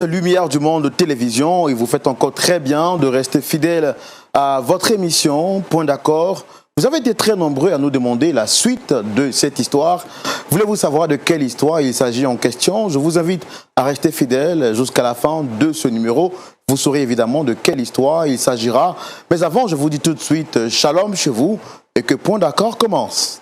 Lumière du monde de télévision, et vous faites encore très bien de rester fidèle à votre émission, Point d'accord. Vous avez été très nombreux à nous demander la suite de cette histoire. Voulez-vous savoir de quelle histoire il s'agit en question? Je vous invite à rester fidèle jusqu'à la fin de ce numéro. Vous saurez évidemment de quelle histoire il s'agira. Mais avant, je vous dis tout de suite, shalom chez vous et que Point d'accord commence.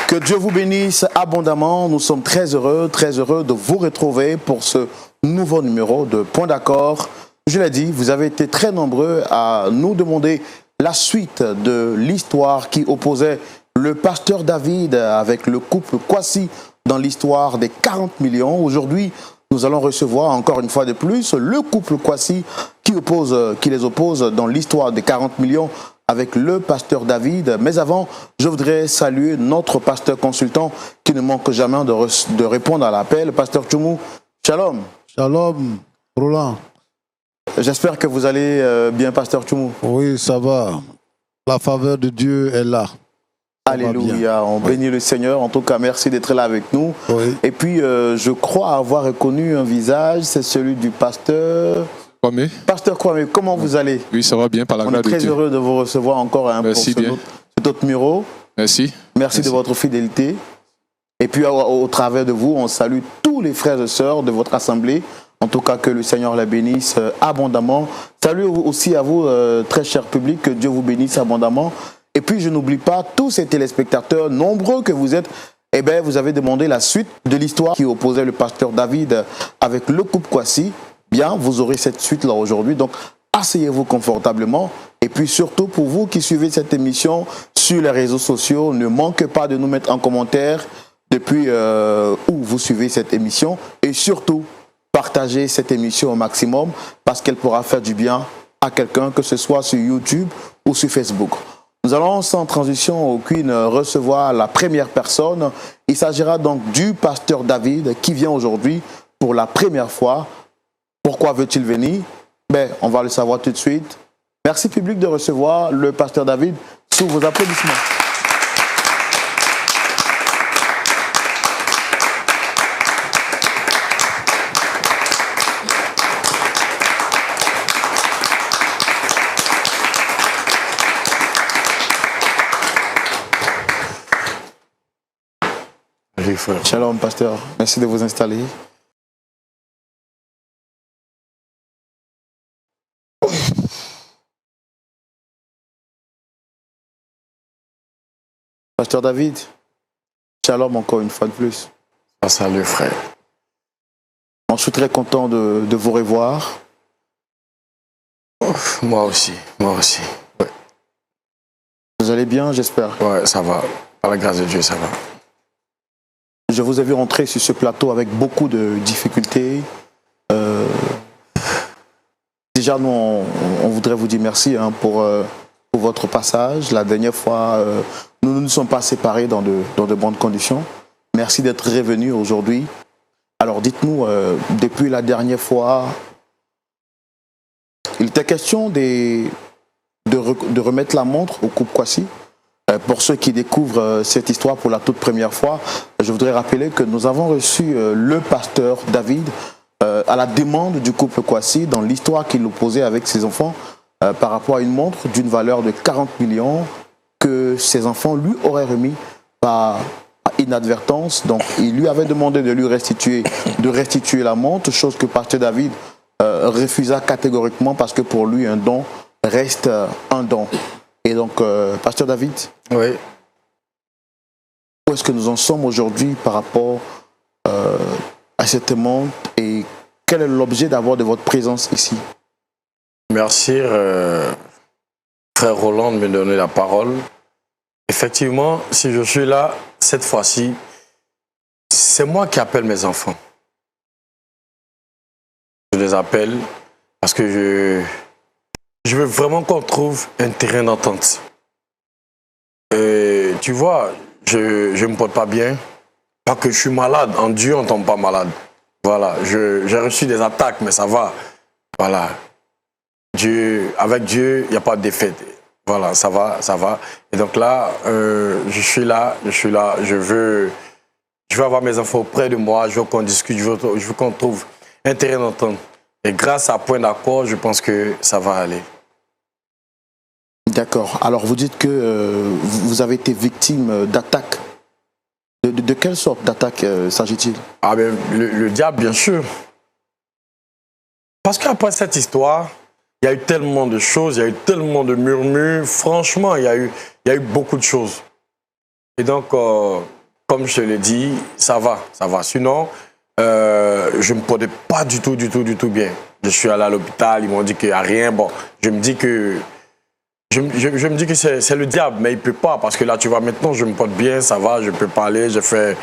Que Dieu vous bénisse abondamment. Nous sommes très heureux de vous retrouver pour ce nouveau numéro de Point d'accord. Je l'ai dit, vous avez été très nombreux à nous demander la suite de l'histoire qui opposait le pasteur David avec le couple Kwasi dans l'histoire des 40 millions. Aujourd'hui, nous allons recevoir encore une fois de plus le couple Kwasi qui les oppose dans l'histoire des 40 millions avec le pasteur David. Mais avant, je voudrais saluer notre pasteur consultant qui ne manque jamais de répondre à l'appel. Pasteur Tchoumou, shalom. Shalom, Roland. J'espère que vous allez bien, pasteur Tchoumou. Oui, ça va. La faveur de Dieu est là. Alléluia, on bénit le Seigneur. En tout cas, merci d'être là avec nous. Oui. Et puis, je crois avoir reconnu un visage, c'est celui du pasteur... Kwame. Pasteur Kwame, comment vous allez? Oui, ça va bien, par la On grâce est de très Dieu. heureux de vous recevoir encore pour cet autre numéro. Merci. Merci de votre fidélité. Et puis, au travers de vous, on salue tous les frères et sœurs de votre assemblée. En tout cas, que le Seigneur la bénisse abondamment. Salut aussi à vous, très cher public, que Dieu vous bénisse abondamment. Et puis, je n'oublie pas tous ces téléspectateurs nombreux que vous êtes. Eh bien, vous avez demandé la suite de l'histoire qui opposait le pasteur David avec le couple Kwasi. Bien, vous aurez cette suite-là aujourd'hui. Donc, asseyez-vous confortablement. Et puis, surtout, pour vous qui suivez cette émission sur les réseaux sociaux, ne manquez pas de nous mettre en commentaire depuis où vous suivez cette émission. Et surtout, partagez cette émission au maximum parce qu'elle pourra faire du bien à quelqu'un, que ce soit sur YouTube ou sur Facebook. Nous allons sans transition aucune recevoir la première personne. Il s'agira donc du pasteur David qui vient aujourd'hui pour la première fois. Pourquoi veut-il venir? Ben, on va le savoir tout de suite. Merci public de recevoir le pasteur David sous vos applaudissements. Shalom, pasteur. Merci de vous installer. Pasteur David, shalom encore une fois de plus. Salut frère. Je suis très content de vous revoir. Moi aussi. Ouais. Vous allez bien, j'espère? Ouais, ça va. Par la grâce de Dieu, ça va. Je vous ai vu rentrer sur ce plateau avec beaucoup de difficultés. Déjà, nous, on voudrait vous dire merci pour votre passage. La dernière fois, nous ne nous sommes pas séparés dans de bonnes conditions. Merci d'être revenu aujourd'hui. Alors, dites-nous, depuis la dernière fois, il était question de remettre la montre au couple Kwasi. Pour ceux qui découvrent cette histoire pour la toute première fois, je voudrais rappeler que nous avons reçu le pasteur David à la demande du couple Kwasi dans l'histoire qu'il opposait avec ses enfants par rapport à une montre d'une valeur de 40 millions que ses enfants lui auraient remis par inadvertance. Donc, il lui avait demandé de restituer la montre, chose que pasteur David refusa catégoriquement parce que pour lui, un don reste un don. Et donc, pasteur David, oui. Où est-ce que nous en sommes aujourd'hui par rapport à cette montre et quel est l'objet d'avoir de votre présence ici? Merci, frère Roland, de me donner la parole. Effectivement, si je suis là, cette fois-ci, c'est moi qui appelle mes enfants. Je les appelle parce que je veux vraiment qu'on trouve un terrain d'entente. Tu vois, je ne me porte pas bien. Pas que je suis malade. En Dieu, on ne tombe pas malade. Voilà, j'ai reçu des attaques, mais ça va. Voilà. avec Dieu, il n'y a pas de défaite. Voilà, ça va, ça va. Et donc là, je suis là, je veux avoir mes enfants auprès de moi, je veux qu'on discute, je veux qu'on trouve un terrain d'entente. Et grâce à point d'accord, je pense que ça va aller. D'accord. Alors vous dites que vous avez été victime d'attaques. De quelle sorte d'attaque s'agit-il? Ah ben, le diable, bien sûr. Parce qu'après cette histoire, il y a eu tellement de choses, il y a eu tellement de murmures. Franchement, il y a eu beaucoup de choses. Et donc, comme je te l'ai dit, ça va, ça va. Sinon, je ne me portais pas du tout bien. Je suis allé à l'hôpital, ils m'ont dit qu'il n'y a rien. Bon, je me dis que c'est le diable, mais il ne peut pas. Parce que là, tu vois, maintenant, je me porte bien, ça va, je peux parler. J'ai fait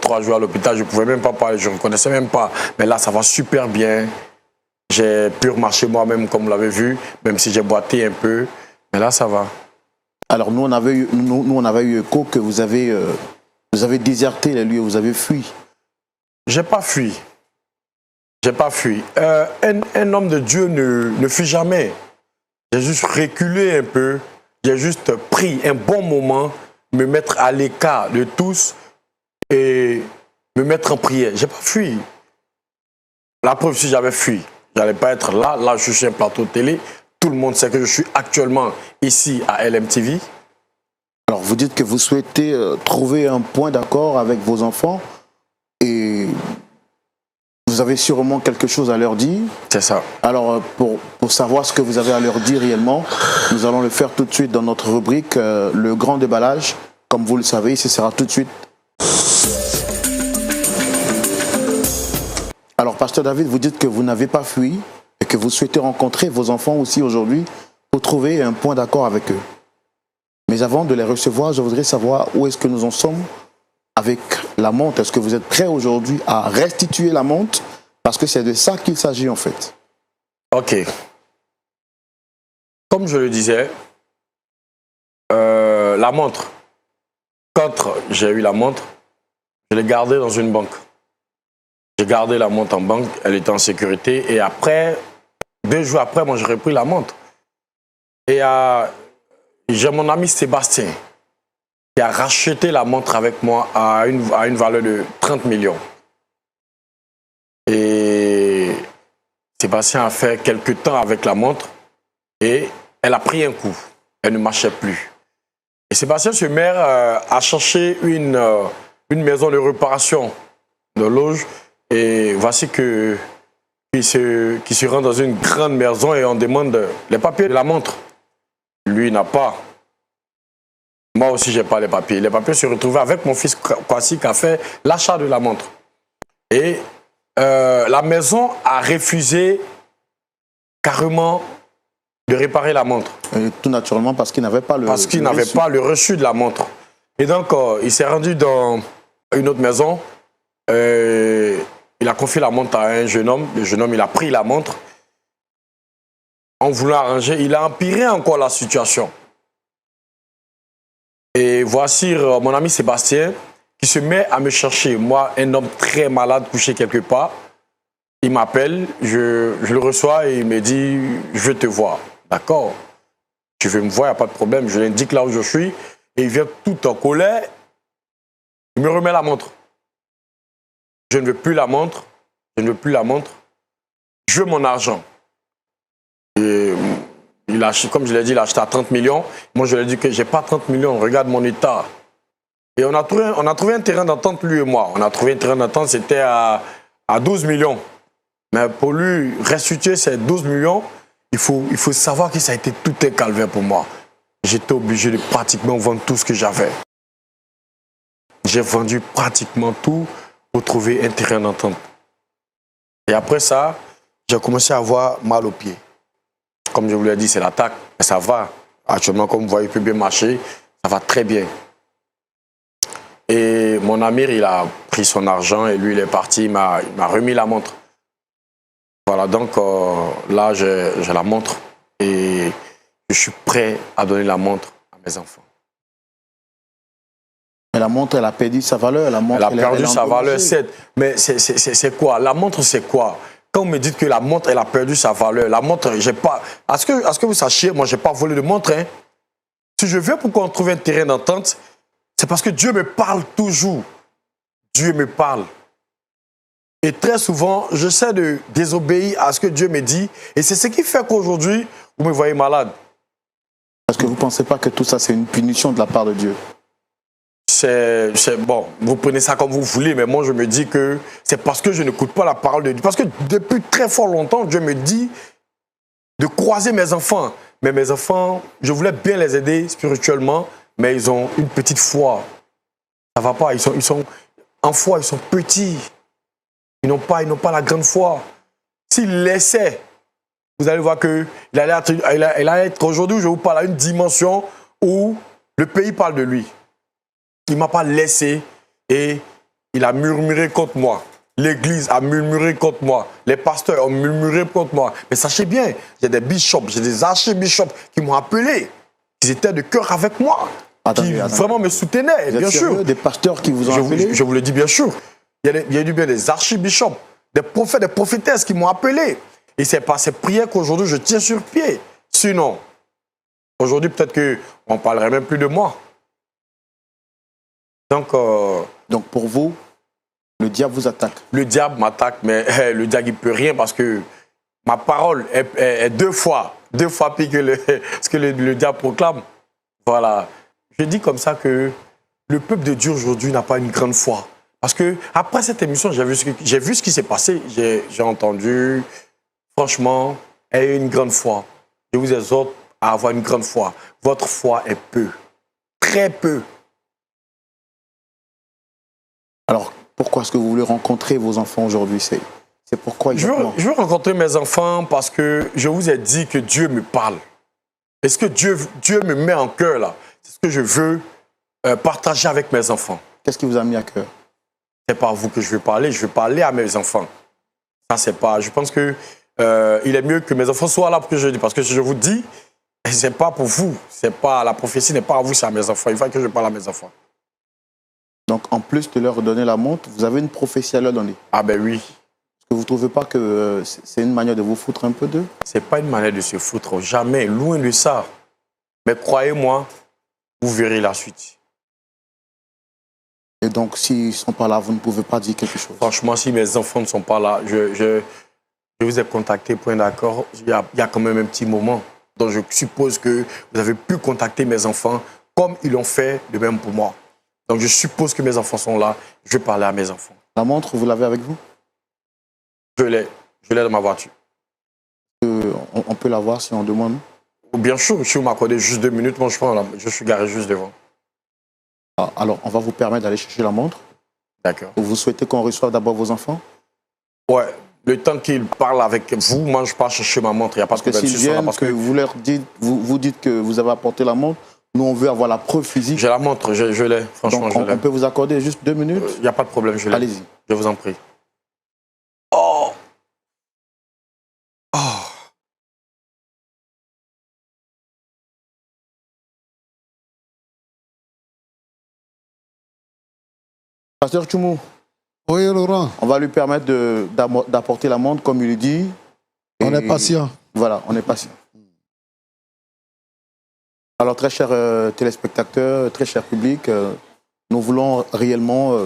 3 jours à l'hôpital, je ne pouvais même pas parler, je ne reconnaissais même pas. Mais là, ça va super bien. J'ai pu remarcher moi-même, comme vous l'avez vu, même si j'ai boité un peu. Mais là, ça va. Alors, nous, on avait eu écho que vous avez déserté les lieux, vous avez fui. J'ai pas fui. J'ai pas fui. Un homme de Dieu ne fuit jamais. J'ai juste reculé un peu. J'ai juste pris un bon moment, me mettre à l'écart de tous et me mettre en prière. J'ai pas fui. La preuve, si j'avais fui, j'allais pas être là. Là, je suis sur un plateau de télé. Tout le monde sait que je suis actuellement ici à LMTV. Alors, vous dites que vous souhaitez trouver un point d'accord avec vos enfants et vous avez sûrement quelque chose à leur dire. C'est ça. Alors, pour savoir ce que vous avez à leur dire réellement, nous allons le faire tout de suite dans notre rubrique, le grand déballage. Comme vous le savez, ce sera tout de suite. Alors, Pasteur David, vous dites que vous n'avez pas fui et que vous souhaitez rencontrer vos enfants aussi aujourd'hui pour trouver un point d'accord avec eux. Mais avant de les recevoir, je voudrais savoir où est-ce que nous en sommes avec la montre. Est-ce que vous êtes prêts aujourd'hui à restituer la montre? Parce que c'est de ça qu'il s'agit en fait. Ok. Comme je le disais, la montre, quand j'ai eu la montre, je l'ai gardée dans une banque. J'ai gardé la montre en banque, elle était en sécurité. Et après, 2 jours après, moi, j'ai repris la montre. Et j'ai mon ami Sébastien qui a racheté la montre avec moi à une valeur de 30 millions. Et Sébastien a fait quelques temps avec la montre et elle a pris un coup. Elle ne marchait plus. Et Sébastien se met à chercher une maison de réparation de loge. Et voici qu'il se rend dans une grande maison et on demande les papiers de la montre. Lui n'a pas. Moi aussi, je n'ai pas les papiers. Les papiers se retrouvaient avec mon fils Kwasi qui a fait l'achat de la montre. Et la maison a refusé carrément de réparer la montre. Et tout naturellement parce qu'il n'avait pas le Parce qu'il n'avait pas le reçu de la montre. Et donc, il s'est rendu dans une autre maison. Il a confié la montre à un jeune homme. Le jeune homme, il a pris la montre. En voulant arranger, il a empiré encore la situation. Et voici mon ami Sébastien qui se met à me chercher. Moi, un homme très malade, couché quelque part. Il m'appelle, je le reçois et il me dit « Je veux te voir ». D'accord, tu veux me voir, il n'y a pas de problème. Je lui indique là où je suis et il vient tout en colère. Il me remet la montre. Je ne veux plus la montre. Je ne veux plus la montre. Je veux mon argent. Et comme je l'ai dit, il a acheté à 30 millions. Moi, je lui ai dit que je n'ai pas 30 millions. Regarde mon état. Et on a trouvé un terrain d'entente, lui et moi. On a trouvé un terrain d'entente, c'était à 12 millions. Mais pour lui restituer ces 12 millions, il faut savoir que ça a été tout un calvaire pour moi. J'étais obligé de pratiquement vendre tout ce que j'avais. J'ai vendu pratiquement tout pour trouver un terrain d'entente. Et après ça, j'ai commencé à avoir mal aux pieds. Comme je vous l'ai dit, c'est l'attaque. Mais ça va. Actuellement, comme vous voyez, il peut bien marcher. Ça va très bien. Et mon ami, il a pris son argent et lui, il est parti. Il m'a remis la montre. Voilà, donc là, j'ai la montre. Et je suis prêt à donner la montre à mes enfants. Mais la montre, elle a perdu sa valeur. La montre, elle a perdu sa valeur, mais c'est quoi? La montre, c'est quoi? quand vous me dites que la montre, elle a perdu sa valeur, la montre, j'ai pas... À ce que vous sachiez, moi, j'ai pas volé de montre. Hein. Si je veux pour qu'on trouve un terrain d'entente, c'est parce que Dieu me parle toujours. Dieu me parle. Et très souvent, j'essaie de désobéir à ce que Dieu me dit. Et c'est ce qui fait qu'aujourd'hui, vous me voyez malade. Parce que vous ne pensez pas que tout ça, c'est une punition de la part de Dieu? C'est bon, vous prenez ça comme vous voulez, mais moi je me dis que c'est parce que je n'écoute pas la parole de Dieu. Parce que depuis très fort longtemps, Dieu me dit de croiser mes enfants. Mais mes enfants, je voulais bien les aider spirituellement, mais ils ont une petite foi. Ça ne va pas, ils sont en foi, ils sont petits. Ils n'ont pas la grande foi. S'ils laissaient, vous allez voir qu'il allait être aujourd'hui, je vous parle, à une dimension où le pays parle de lui. Il ne m'a pas laissé et il a murmuré contre moi. L'église a murmuré contre moi. Les pasteurs ont murmuré contre moi. Mais sachez bien, j'ai des bishops, j'ai des archibishops qui m'ont appelé. Ils étaient de cœur avec moi. Qui vraiment me soutenaient, bien sûr. Des pasteurs qui vous ont appelé? Je vous le dis bien sûr. Il y a eu bien des archibishops, des prophètes, des prophétesses qui m'ont appelé. Et c'est par ces prières qu'aujourd'hui je tiens sur pied. Sinon, aujourd'hui peut-être qu'on ne parlerait même plus de moi. Donc pour vous, le diable vous attaque? Le diable m'attaque, mais le diable ne peut rien parce que ma parole est deux fois pire que ce que le diable proclame. Voilà. Je dis comme ça que le peuple de Dieu aujourd'hui n'a pas une grande foi. Parce que après cette émission, j'ai vu ce qui s'est passé. J'ai entendu, franchement, ayez une grande foi. Je vous exhorte à avoir une grande foi. Votre foi est peu, très peu. Alors, pourquoi est-ce que vous voulez rencontrer vos enfants aujourd'hui? C'est pourquoi exactement? Je veux rencontrer mes enfants parce que je vous ai dit que Dieu me parle. Est-ce que Dieu me met en cœur là? C'est ce que je veux partager avec mes enfants. Qu'est-ce qui vous a mis à cœur? C'est pas à vous que je veux parler à mes enfants. Ça, c'est pas... Je pense que il est mieux que mes enfants soient là pour que je dis. Parce que si je vous dis, c'est pas pour vous. C'est pas... La prophétie n'est pas à vous, c'est à mes enfants. Il faut que je parle à mes enfants. Donc, en plus de leur donner la montre, vous avez une prophétie à leur donner? Ah ben oui. Est-ce que vous ne trouvez pas que c'est une manière de vous foutre un peu d'eux? C'est pas une manière de se foutre. Jamais. Loin de ça. Mais croyez-moi, vous verrez la suite. Et donc, s'ils ne sont pas là, vous ne pouvez pas dire quelque chose? Franchement, si mes enfants ne sont pas là, je vous ai contacté pour un accord. Il y a quand même un petit moment. Donc, je suppose que vous avez pu contacter mes enfants comme ils l'ont fait de même pour moi. Donc, je suppose que mes enfants sont là. Je vais parler à mes enfants. La montre, vous l'avez avec vous? Je l'ai dans ma voiture. On peut la voir si on demande? Bien sûr, si vous m'accordez juste 2 minutes, moi je suis garé juste devant. Alors, on va vous permettre d'aller chercher la montre. D'accord. Vous souhaitez qu'on reçoive d'abord vos enfants? Ouais. Le temps qu'ils parlent avec vous, moi je pars chercher ma montre. Il n'y a pas de problème. Parce que s'ils viennent, que vous leur dites, vous dites que vous avez apporté la montre, nous on veut avoir la preuve physique. J'ai la montre, je l'ai. Franchement, donc, on peut vous accorder juste 2 minutes? Il n'y a pas de problème, je l'ai. Allez-y. Je vous en prie. Oh! Oh! Pasteur Tchoumou. Oui, Laurent. On va lui permettre d'apporter la montre comme il le dit. On est patient. Voilà, on est patient. Alors, très chers téléspectateurs, très cher public, nous voulons réellement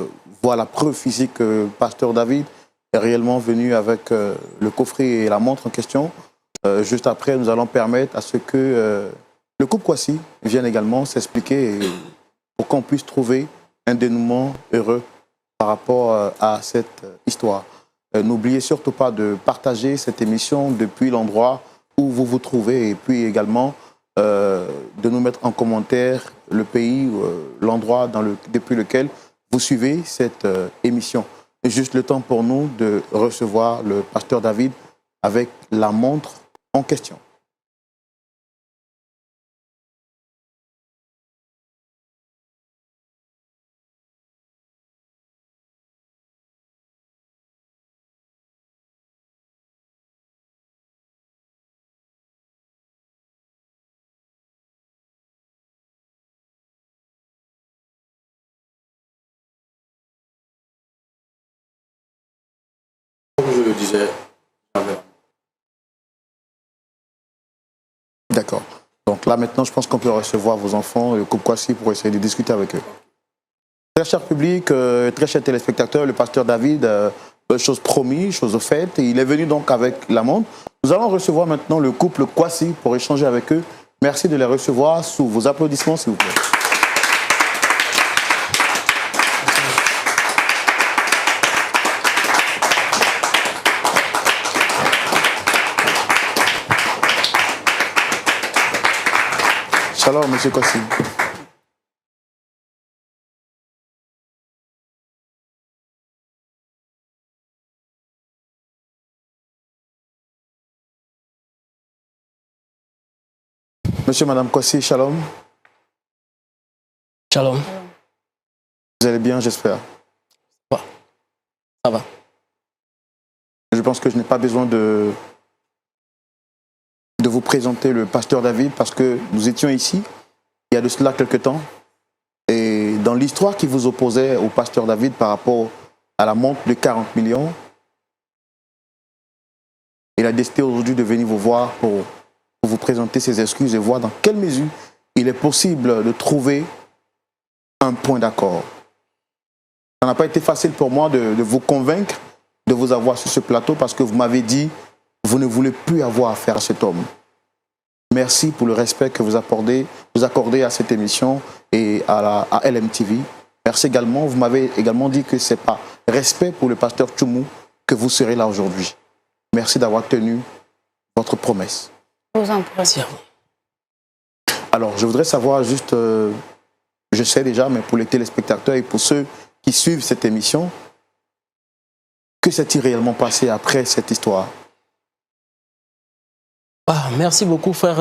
voir la preuve physique que Pasteur David est réellement venu avec le coffret et la montre en question. Juste après, nous allons permettre à ce que le couple Kwasi vienne également s'expliquer pour qu'on puisse trouver un dénouement heureux par rapport à cette histoire. N'oubliez surtout pas de partager cette émission depuis l'endroit où vous vous trouvez et puis également de nous mettre en commentaire le pays, l'endroit depuis lequel vous suivez cette émission. C'est juste le temps pour nous de recevoir le pasteur David avec la montre en question. Comme je le disais, Donc là, maintenant, je pense qu'on peut recevoir vos enfants, le couple Kwasi, pour essayer de discuter avec eux. Très cher public, très chers téléspectateurs, le pasteur David, chose promise, chose faite. Il est venu donc avec la montre. Nous allons recevoir maintenant le couple Kwasi pour échanger avec eux. Merci de les recevoir sous vos applaudissements, s'il vous plaît. Shalom, monsieur Kwasi. Monsieur, madame Kwasi, shalom. Shalom. Vous allez bien, j'espère. Ça va. Je pense que je n'ai pas besoin de vous présenter le pasteur David parce que nous étions ici il y a de cela quelques temps. Et dans l'histoire qui vous opposait au pasteur David par rapport à la montre de 40 millions, il a décidé aujourd'hui de venir vous voir pour vous présenter ses excuses et voir dans quelle mesure il est possible de trouver un point d'accord. Ça n'a pas été facile pour moi de vous convaincre de vous avoir sur ce plateau parce que vous m'avez dit vous ne voulez plus avoir affaire à cet homme. Merci pour le respect que vous accordez à cette émission et à LMTV. Merci également. Vous m'avez également dit que ce n'est pas respect pour le pasteur Tchoumou que vous serez là aujourd'hui. Merci d'avoir tenu votre promesse. Je vous en prie. Alors, je voudrais savoir juste, je sais déjà, mais pour les téléspectateurs et pour ceux qui suivent cette émission, que s'est-il réellement passé après cette histoire? Merci beaucoup, frère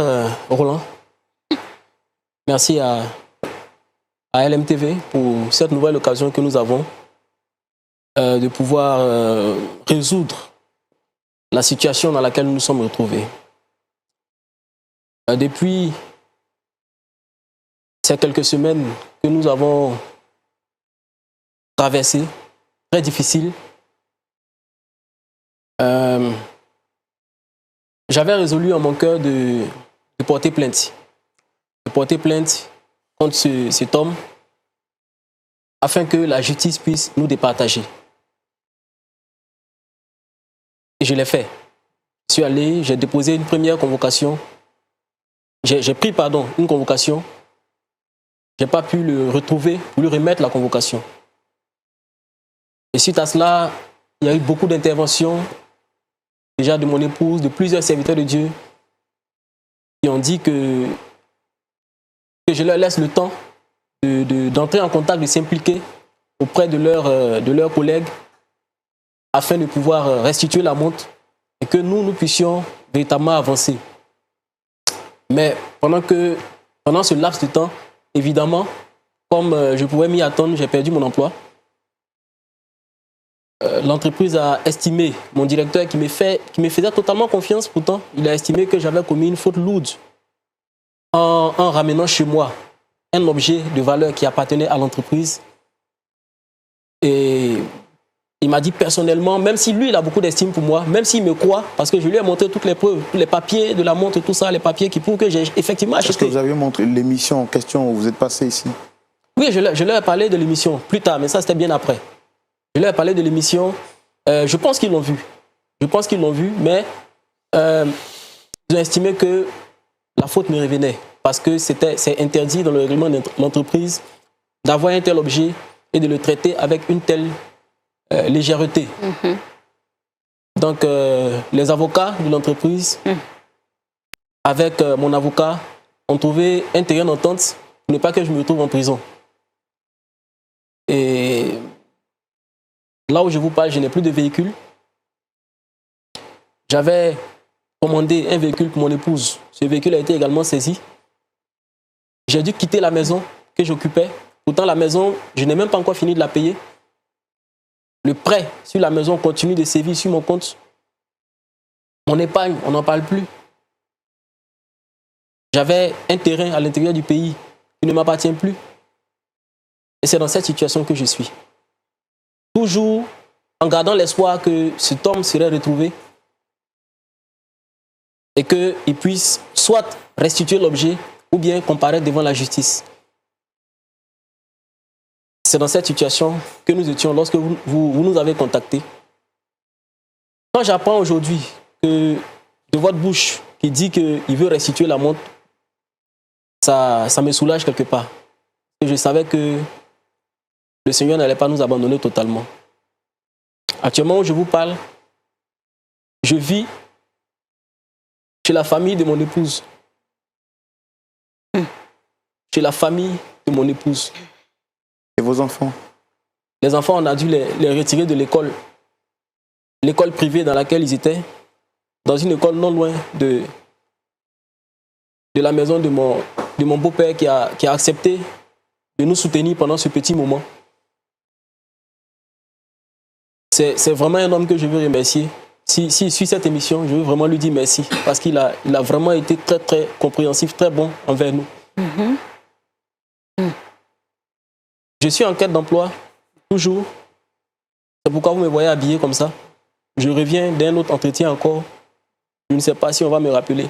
Roland. Merci à LMTV pour cette nouvelle occasion que nous avons de pouvoir résoudre la situation dans laquelle nous nous sommes retrouvés. Depuis ces quelques semaines que nous avons traversées, très difficiles, j'avais résolu en mon cœur de porter plainte. De porter plainte contre cet homme afin que la justice puisse nous départager. Et je l'ai fait. Je suis allé, j'ai déposé une première convocation. J'ai pris une convocation. Je n'ai pas pu le retrouver ou lui remettre la convocation. Et suite à cela, il y a eu beaucoup d'interventions, déjà de mon épouse, de plusieurs serviteurs de Dieu, qui ont dit que je leur laisse le temps d'entrer en contact, de s'impliquer auprès de leurs collègues, afin de pouvoir restituer la montre et que nous puissions véritablement avancer. Mais pendant ce laps de temps, évidemment, comme je pouvais m'y attendre, j'ai perdu mon emploi. L'entreprise a estimé, mon directeur qui me faisait totalement confiance, pourtant, il a estimé que j'avais commis une faute lourde en ramenant chez moi un objet de valeur qui appartenait à l'entreprise. Et il m'a dit personnellement, même si lui, il a beaucoup d'estime pour moi, même s'il me croit, parce que je lui ai montré toutes les preuves, tous les papiers de la montre, tout ça, les papiers qui prouvent que j'ai effectivement acheté. Est-ce que vous aviez montré l'émission en question où vous êtes passé ici? Oui, je leur ai parlé de l'émission plus tard, mais ça, c'était bien après. Je leur ai parlé de l'émission. Je pense qu'ils l'ont vu. Mais ils ont estimé que la faute me revenait parce que c'est interdit dans le règlement de l'entreprise d'avoir un tel objet et de le traiter avec une telle légèreté. Donc, les avocats de l'entreprise, avec mon avocat, ont trouvé un terrain d'entente pour ne pas que je me retrouve en prison. Et là où je vous parle, je n'ai plus de véhicule. J'avais commandé un véhicule pour mon épouse. Ce véhicule a été également saisi. J'ai dû quitter la maison que j'occupais. Pourtant, la maison, je n'ai même pas encore fini de la payer. Le prêt sur la maison continue de sévir sur mon compte. Mon épargne, on n'en parle plus. J'avais un terrain à l'intérieur du pays qui ne m'appartient plus. Et c'est dans cette situation que je suis. Toujours en gardant l'espoir que cet homme serait retrouvé et qu'il puisse soit restituer l'objet, ou bien comparaître devant la justice. C'est dans cette situation que nous étions lorsque vous nous avez contactés. Quand j'apprends aujourd'hui que de votre bouche qui dit qu'il veut restituer la montre, ça me soulage quelque part. Et je savais que le Seigneur n'allait pas nous abandonner totalement. Actuellement où je vous parle, je vis chez la famille de mon épouse. Chez la famille de mon épouse. Et vos enfants? Les enfants, on a dû les retirer de l'école. L'école privée dans laquelle ils étaient. Dans une école non loin de la maison de mon beau-père qui a accepté de nous soutenir pendant ce petit moment. C'est vraiment un homme que je veux remercier. S'il suit cette émission, je veux vraiment lui dire merci parce qu'il a vraiment été très, très compréhensif, très bon envers nous. Je suis en quête d'emploi, toujours. C'est pourquoi vous me voyez habillé comme ça. Je reviens d'un autre entretien encore. Je ne sais pas si on va me rappeler.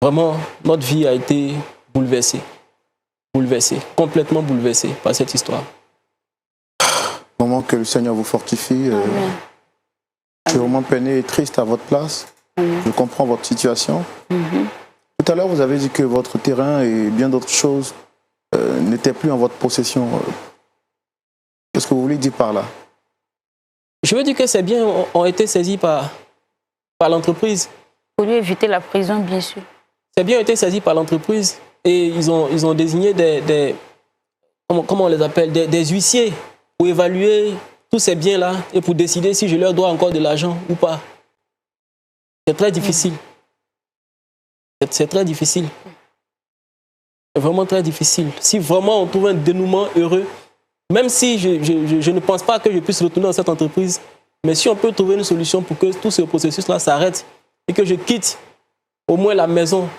Vraiment, notre vie a été bouleversée. Bouleversée, complètement bouleversée par cette histoire. Moment que le Seigneur vous fortifie. Je suis vraiment peiné et triste à votre place. Je comprends votre situation. Tout à l'heure, vous avez dit que votre terrain et bien d'autres choses n'étaient plus en votre possession. Qu'est-ce que vous voulez dire par là? Je veux dire que ces biens ont été saisis par l'entreprise. Pour lui éviter la prison, bien sûr. Ces biens ont été saisis par l'entreprise et ils ont désigné comment on les appelle, des huissiers pour évaluer tous ces biens-là et pour décider si je leur dois encore de l'argent ou pas. C'est très difficile. C'est très difficile. C'est vraiment très difficile. Si vraiment on trouve un dénouement heureux, même si je ne pense pas que je puisse retourner dans cette entreprise, mais si on peut trouver une solution pour que tout ce processus-là s'arrête et que je quitte au moins la maison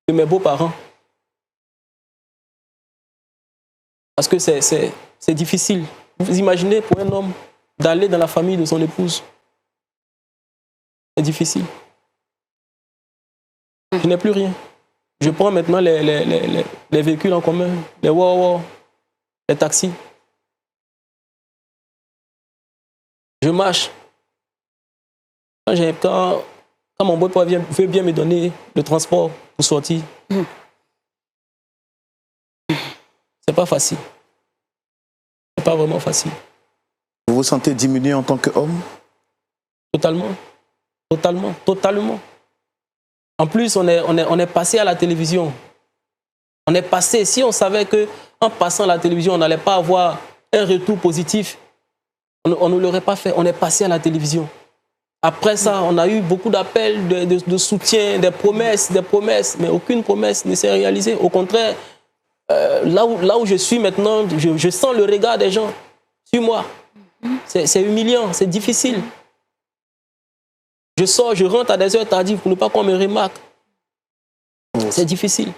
de mes beaux-parents. Parce que c'est difficile. Vous imaginez pour un homme d'aller dans la famille de son épouse. C'est difficile. Je n'ai plus rien. Je prends maintenant les véhicules en commun, les Wawa, les taxis. Je marche. Quand mon beau-père veut bien me donner le transport pour sortir, c'est pas facile. C'est pas vraiment facile. Vous vous sentez diminué en tant qu'homme? Totalement. Totalement. Totalement. En plus, on est passé à la télévision. On est passé. Si on savait qu'en passant à la télévision, on n'allait pas avoir un retour positif, on ne l'aurait pas fait. On est passé à la télévision. Après ça, on a eu beaucoup d'appels de soutien, des promesses, mais aucune promesse ne s'est réalisée. Au contraire, là où je suis maintenant, je sens le regard des gens sur moi. C'est humiliant, c'est difficile. Je sors, je rentre à des heures tardives pour ne pas qu'on me remarque. C'est difficile.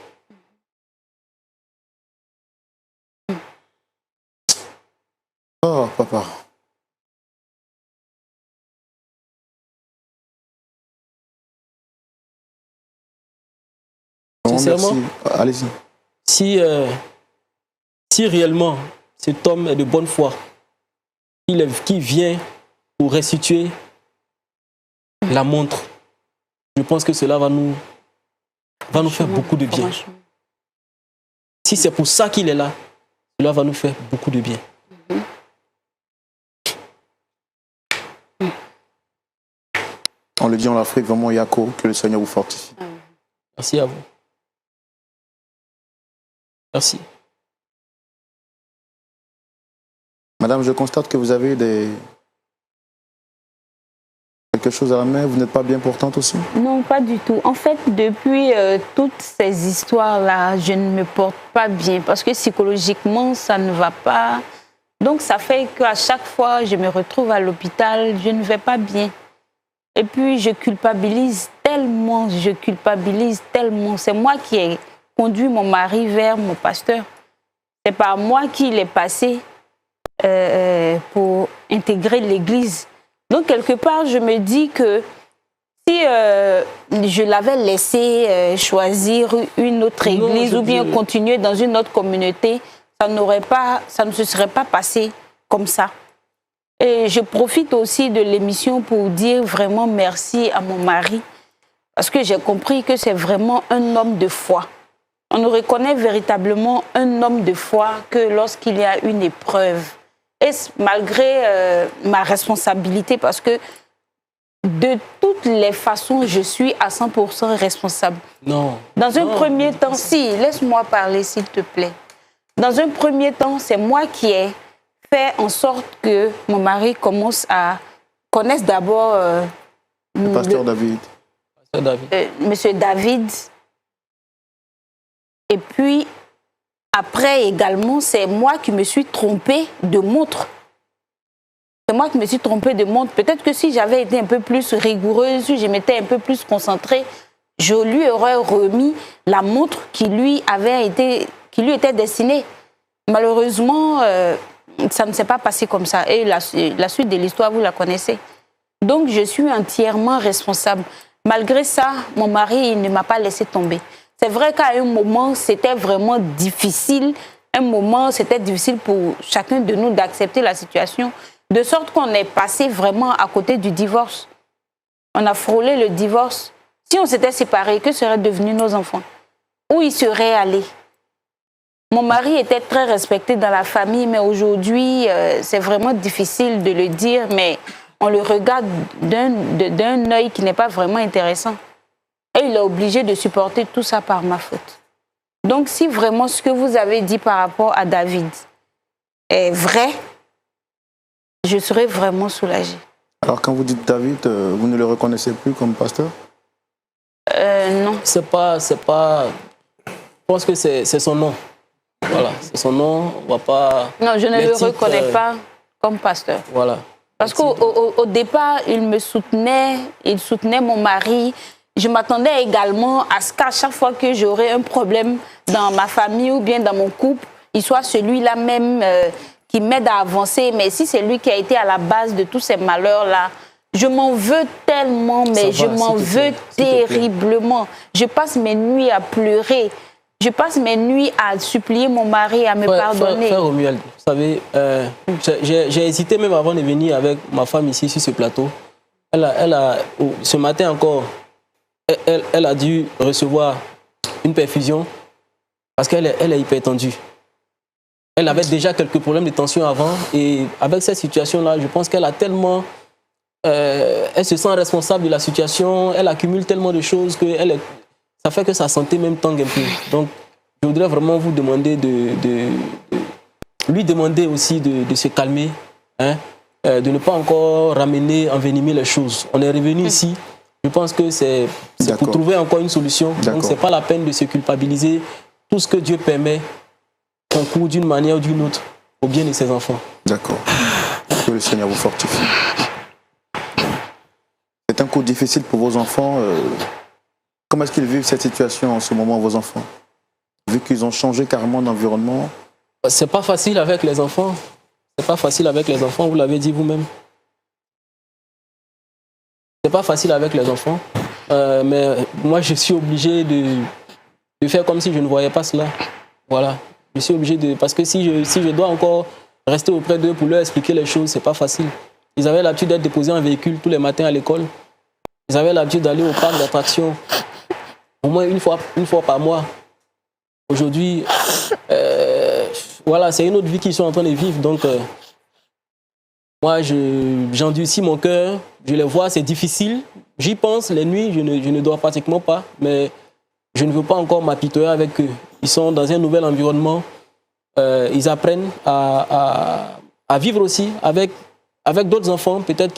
Oh, papa. Sincèrement, allez-y. Si réellement cet homme est de bonne foi, qui vient pour restituer la montre, je pense que cela va nous faire beaucoup de bien. Si c'est pour ça qu'il est là, cela va nous faire beaucoup de bien. On le dit en Afrique, vraiment Yako, que le Seigneur vous fortifie. Merci à vous. Merci. Madame, je constate que vous avez quelque chose à la main. Vous n'êtes pas bien portante aussi? Non, pas du tout. En fait, depuis toutes ces histoires-là, je ne me porte pas bien parce que psychologiquement, ça ne va pas. Donc, ça fait qu'à chaque fois, je me retrouve à l'hôpital, je ne vais pas bien. Et puis, je culpabilise tellement. C'est moi qui ai conduit mon mari vers mon pasteur. C'est par moi qu'il est passé pour intégrer l'église. Donc, quelque part, je me dis que si je l'avais laissé choisir une autre église ou bien continuer dans une autre communauté, ça ne se serait pas passé comme ça. Et je profite aussi de l'émission pour dire vraiment merci à mon mari, parce que j'ai compris que c'est vraiment un homme de foi. On ne reconnaît véritablement un homme de foi que lorsqu'il y a une épreuve. Et malgré ma responsabilité, parce que de toutes les façons, je suis à 100% responsable. Non. Dans un premier temps, si, laisse-moi parler s'il te plaît. Dans un premier temps, c'est moi qui ai fait en sorte que mon mari connaisse d'abord le pasteur David. Monsieur David. Et puis, après également, c'est moi qui me suis trompée de montre. C'est moi qui me suis trompée de montre. Peut-être que si j'avais été un peu plus rigoureuse, si je m'étais un peu plus concentrée, je lui aurais remis la montre qui lui était destinée. Malheureusement, ça ne s'est pas passé comme ça. Et la suite de l'histoire, vous la connaissez. Donc, je suis entièrement responsable. Malgré ça, mon mari il ne m'a pas laissé tomber. C'est vrai qu'à un moment, c'était vraiment difficile. Un moment, c'était difficile pour chacun de nous d'accepter la situation. De sorte qu'on est passé vraiment à côté du divorce. On a frôlé le divorce. Si on s'était séparés, que seraient devenus nos enfants? Où ils seraient allés? Mon mari était très respecté dans la famille, mais aujourd'hui, c'est vraiment difficile de le dire, mais on le regarde d'un œil qui n'est pas vraiment intéressant. Et il est obligé de supporter tout ça par ma faute. Donc, si vraiment ce que vous avez dit par rapport à David est vrai, je serais vraiment soulagée. Alors, quand vous dites David, vous ne le reconnaissez plus comme pasteur? Non. C'est pas... Je pense que c'est son nom. Voilà, c'est son nom. On va pas... Non, je ne le reconnais pas comme pasteur. Voilà. Parce qu'au départ, il soutenait mon mari. Je m'attendais également à ce qu'à chaque fois que j'aurais un problème dans ma famille ou bien dans mon couple, il soit celui-là même qui m'aide à avancer. Mais si c'est lui qui a été à la base de tous ces malheurs-là, je m'en veux tellement, mais je m'en veux terriblement. Je passe mes nuits à pleurer. Je passe mes nuits à supplier mon mari à me pardonner. Frère Romuald, vous savez, j'ai hésité même avant de venir avec ma femme ici sur ce plateau. Ce matin encore, elle a dû recevoir une perfusion parce qu'elle est hyper tendue. Elle avait déjà quelques problèmes de tension avant et avec cette situation-là, je pense qu'elle a tellement... elle se sent responsable de la situation, elle accumule tellement de choses que ça fait que sa santé même tangue un peu. Donc, je voudrais vraiment vous demander lui demander aussi de se calmer, hein, de ne pas encore ramener, envenimer les choses. On est revenu ici. Je pense que c'est pour trouver encore une solution. Donc, ce n'est pas la peine de se culpabiliser. Tout ce que Dieu permet concourt d'une manière ou d'une autre au bien de ses enfants. D'accord. Que le Seigneur vous fortifie. C'est un coup difficile pour vos enfants. Comment est-ce qu'ils vivent cette situation en ce moment, vos enfants? Vu qu'ils ont changé carrément d'environnement. C'est pas facile avec les enfants. C'est pas facile avec les enfants, vous l'avez dit vous-même. C'est pas facile avec les enfants. Mais moi, je suis obligé de faire comme si je ne voyais pas cela. Voilà. Je suis obligé de... Parce que si je dois encore rester auprès d'eux pour leur expliquer les choses, c'est pas facile. Ils avaient l'habitude d'être déposés en véhicule tous les matins à l'école. Ils avaient l'habitude d'aller au parc d'attractions au moins une fois par mois. Aujourd'hui, voilà, c'est une autre vie qu'ils sont en train de vivre. Donc, moi, j'endurcis mon cœur. Je les vois, c'est difficile. J'y pense, les nuits, je ne dors pratiquement pas. Mais je ne veux pas encore m'apitoyer avec eux. Ils sont dans un nouvel environnement. Ils apprennent à vivre aussi avec d'autres enfants, peut-être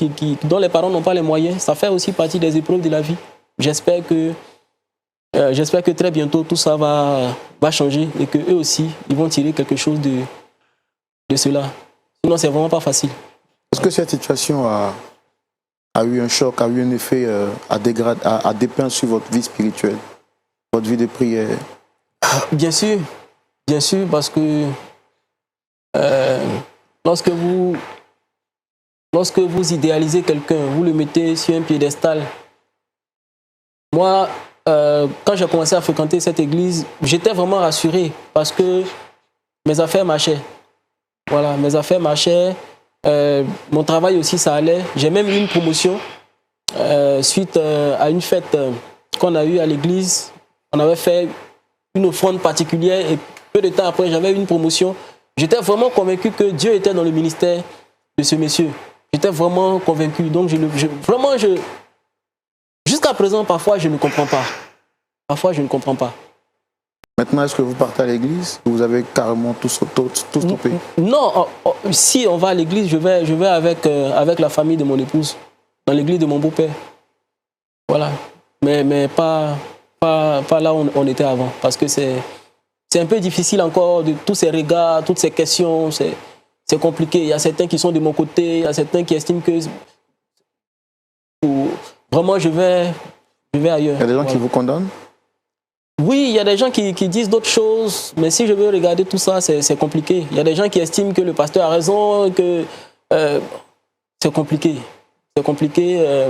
dont les parents n'ont pas les moyens. Ça fait aussi partie des épreuves de la vie. J'espère que très bientôt tout ça va changer et qu'eux aussi, ils vont tirer quelque chose de cela. Sinon, c'est vraiment pas facile. Est-ce que cette situation a eu un choc, a eu un effet à dépeindre sur votre vie spirituelle, votre vie de prière? Bien sûr, parce que lorsque vous idéalisez quelqu'un, vous le mettez sur un piédestal Moi, quand j'ai commencé à fréquenter cette église, j'étais vraiment rassuré parce que mes affaires marchaient. Voilà, mes affaires marchaient. Mon travail aussi, ça allait. J'ai même eu une promotion suite à une fête qu'on a eue à l'église. On avait fait une offrande particulière et peu de temps après, j'avais eu une promotion. J'étais vraiment convaincu que Dieu était dans le ministère de ce monsieur. J'étais vraiment convaincu. Donc, jusqu'à présent, parfois, je ne comprends pas. Parfois, je ne comprends pas. Maintenant, est-ce que vous partez à l'église ou vous avez carrément tout stoppé? Non, si on va à l'église, je vais avec la famille de mon épouse, dans l'église de mon beau-père. Voilà. Mais pas là où on était avant. Parce que c'est un peu difficile encore, de tous ces regards, toutes ces questions. C'est compliqué. Il y a certains qui sont de mon côté, il y a certains qui estiment que vraiment je vais ailleurs. Il y a des gens qui vous condamnent? Oui, il y a des gens qui disent d'autres choses, mais si je veux regarder tout ça, c'est compliqué. Il y a des gens qui estiment que le pasteur a raison, que c'est compliqué. C'est compliqué.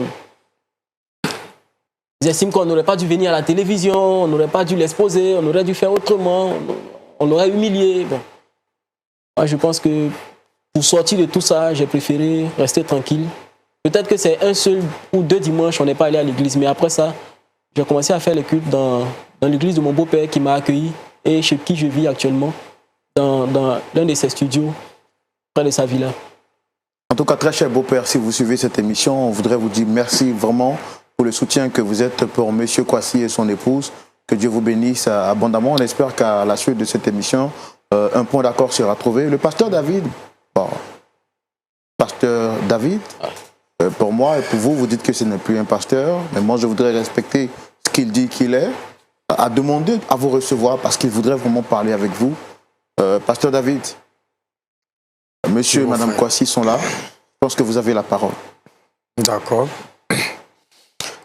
Ils estiment qu'on n'aurait pas dû venir à la télévision, on n'aurait pas dû l'exposer, on aurait dû faire autrement, on l'aurait humilié. Bon. Moi, je pense que pour sortir de tout ça, j'ai préféré rester tranquille. Peut-être que c'est un seul ou deux dimanches, on n'est pas allé à l'église, mais après ça, j'ai commencé à faire les cultes dans l'église de mon beau-père qui m'a accueilli et chez qui je vis actuellement, dans l'un de ses studios, près de sa villa. En tout cas, très cher beau-père, si vous suivez cette émission, on voudrait vous dire merci vraiment pour le soutien que vous êtes pour M. Kwasi et son épouse. Que Dieu vous bénisse abondamment. On espère qu'à la suite de cette émission, un point d'accord sera trouvé. Le pasteur David, pour moi et pour vous, vous dites que ce n'est plus un pasteur, mais moi je voudrais respecter ce qu'il dit qu'il est, à demander à vous recevoir parce qu'il voudrait vraiment parler avec vous. Pasteur David, monsieur et madame Kwasi sont là. Je pense que vous avez la parole. D'accord.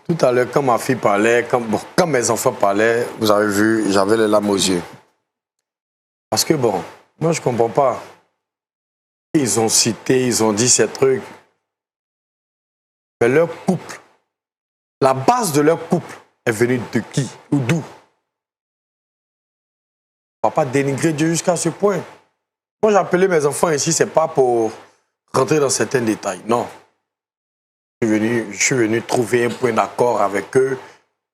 Tout à l'heure, quand ma fille parlait, quand mes enfants parlaient, vous avez vu, j'avais les larmes aux yeux. Parce que bon, moi je ne comprends pas. Ils ont cité, ils ont dit ces trucs. Mais leur couple, la base de leur couple est venue de qui ou d'où? On ne va pas dénigrer Dieu jusqu'à ce point. Moi j'ai appelé mes enfants ici, ce n'est pas pour rentrer dans certains détails, non. Je suis venu trouver un point d'accord avec eux.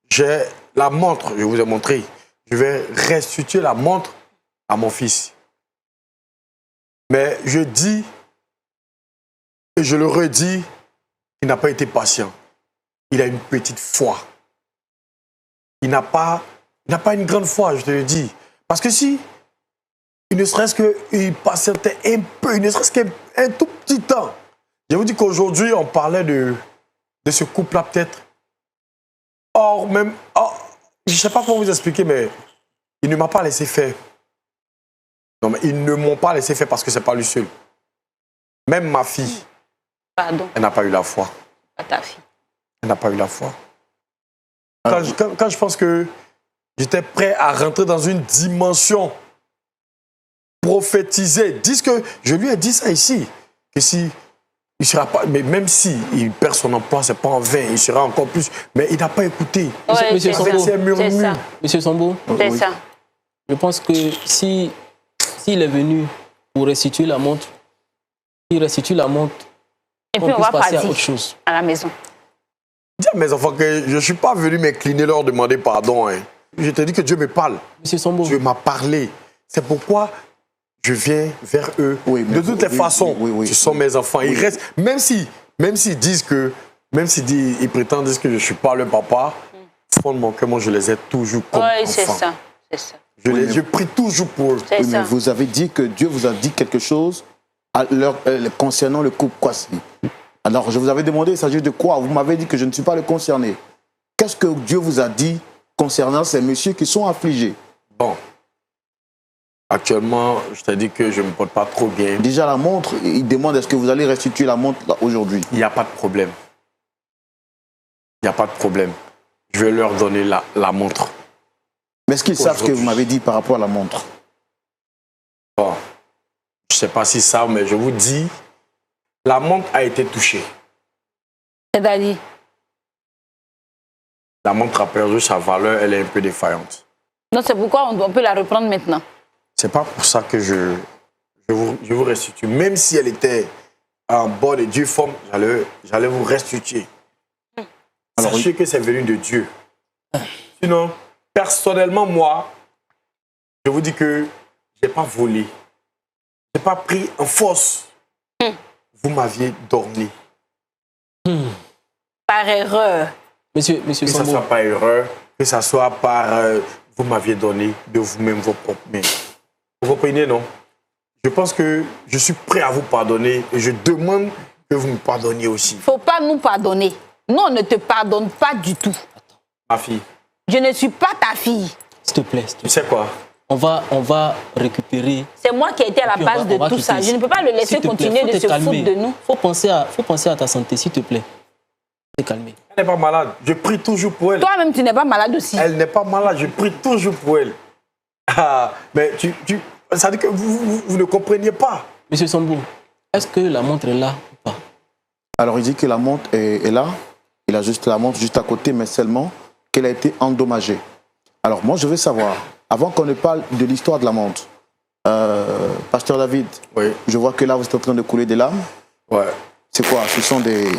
J'ai la montre, je vous ai montré. Je vais restituer la montre à mon fils. Mais je dis, et je le redis, il n'a pas été patient. Il a une petite foi. Il n'a pas une grande foi, je te le dis. Parce que si, il ne serait-ce qu'il patientait un peu, il ne serait-ce qu'un tout petit temps. Je vous dis qu'aujourd'hui, on parlait de ce couple-là peut-être. Or, je ne sais pas comment vous expliquer, mais il ne m'a pas laissé faire. Non, mais ils ne m'ont pas laissé faire parce que ce n'est pas lui seul. Même ma fille, elle n'a pas eu la foi. Pas ta fille. Elle n'a pas eu la foi. Quand je pense que j'étais prêt à rentrer dans une dimension prophétisée, je lui ai dit ça ici, que si il sera pas, mais même si il perd son emploi, c'est pas en vain, il sera encore plus. Mais il n'a pas écouté. Ouais, Monsieur Sambo, Monsieur Sambo, c'est ça. je pense que s'il est venu pour restituer la montre, il restitue la montre. Et puis on va passer à partir autre chose. à la maison. Dis à mes enfants que je ne suis pas venu m'incliner leur demander pardon. Hein. Je te dis que Dieu me parle. Monsieur Sambo. Dieu m'a parlé. C'est pourquoi je viens vers eux. Oui, de toutes les façons, ce sont mes enfants. Ils restent, même s'ils disent que, ils prétendent dire que je ne suis pas le papa, au fond de mon cœur, moi je les ai toujours comme enfants. Oui, c'est ça. Je prie toujours pour eux. Oui, mais vous avez dit que Dieu vous a dit quelque chose concernant le couple Kwasi. Alors je vous avais demandé, il s'agit de quoi? Vous m'avez dit que je ne suis pas le concerné. Qu'est-ce que Dieu vous a dit concernant ces messieurs qui sont affligés? Bon. Actuellement, je t'ai dit que je ne me porte pas trop bien. Déjà la montre, il demande est-ce que vous allez restituer la montre aujourd'hui? Il n'y a pas de problème. Il n'y a pas de problème. Je vais leur donner la montre. Mais est-ce qu'ils savent ce que vous m'avez dit par rapport à la montre? Bon, je ne sais pas s'ils savent, mais je vous dis, la montre a été touchée. C'est-à-dire? La montre a perdu sa valeur, elle est un peu défaillante. Donc c'est pourquoi on peut la reprendre maintenant. C'est pas pour ça que je vous restitue. Même si elle était en bonne et due forme, j'allais vous restituer. Alors, sachez que c'est venu de Dieu. Sinon, personnellement, moi, je vous dis que je n'ai pas volé. Je n'ai pas pris en force. Vous m'aviez dormi. Par erreur. Monsieur que Sambou. ce soit par erreur, que ce soit par vous m'aviez donné de vous-même vos propres mains. Vous comprenez, non? Je pense que je suis prêt à vous pardonner et je demande que vous me pardonniez aussi. Il ne faut pas nous pardonner. Nous, on ne te pardonne pas du tout. Ma fille. Je ne suis pas ta fille. S'il te plaît. Tu sais quoi? On va récupérer. C'est moi qui ai été à la base de tout ça. Je ne peux pas le laisser continuer de se foutre de nous. Faut penser à ta santé, s'il te plaît. Te calmer. Elle n'est pas malade. Je prie toujours pour elle. Toi-même, tu n'es pas malade aussi. Elle n'est pas malade. Je prie toujours pour elle. Ah, mais ça veut dire que vous ne compreniez pas. Monsieur Sambou, est-ce que la montre est là ou pas? Alors, il dit que la montre est là. Il a juste la montre juste à côté, mais seulement qu'elle a été endommagée. Alors, moi, je veux savoir, avant qu'on ne parle de l'histoire de la montre, Pasteur David, oui. Je vois que là, vous êtes en train de couler des larmes. Ouais. C'est quoi? Ce sont des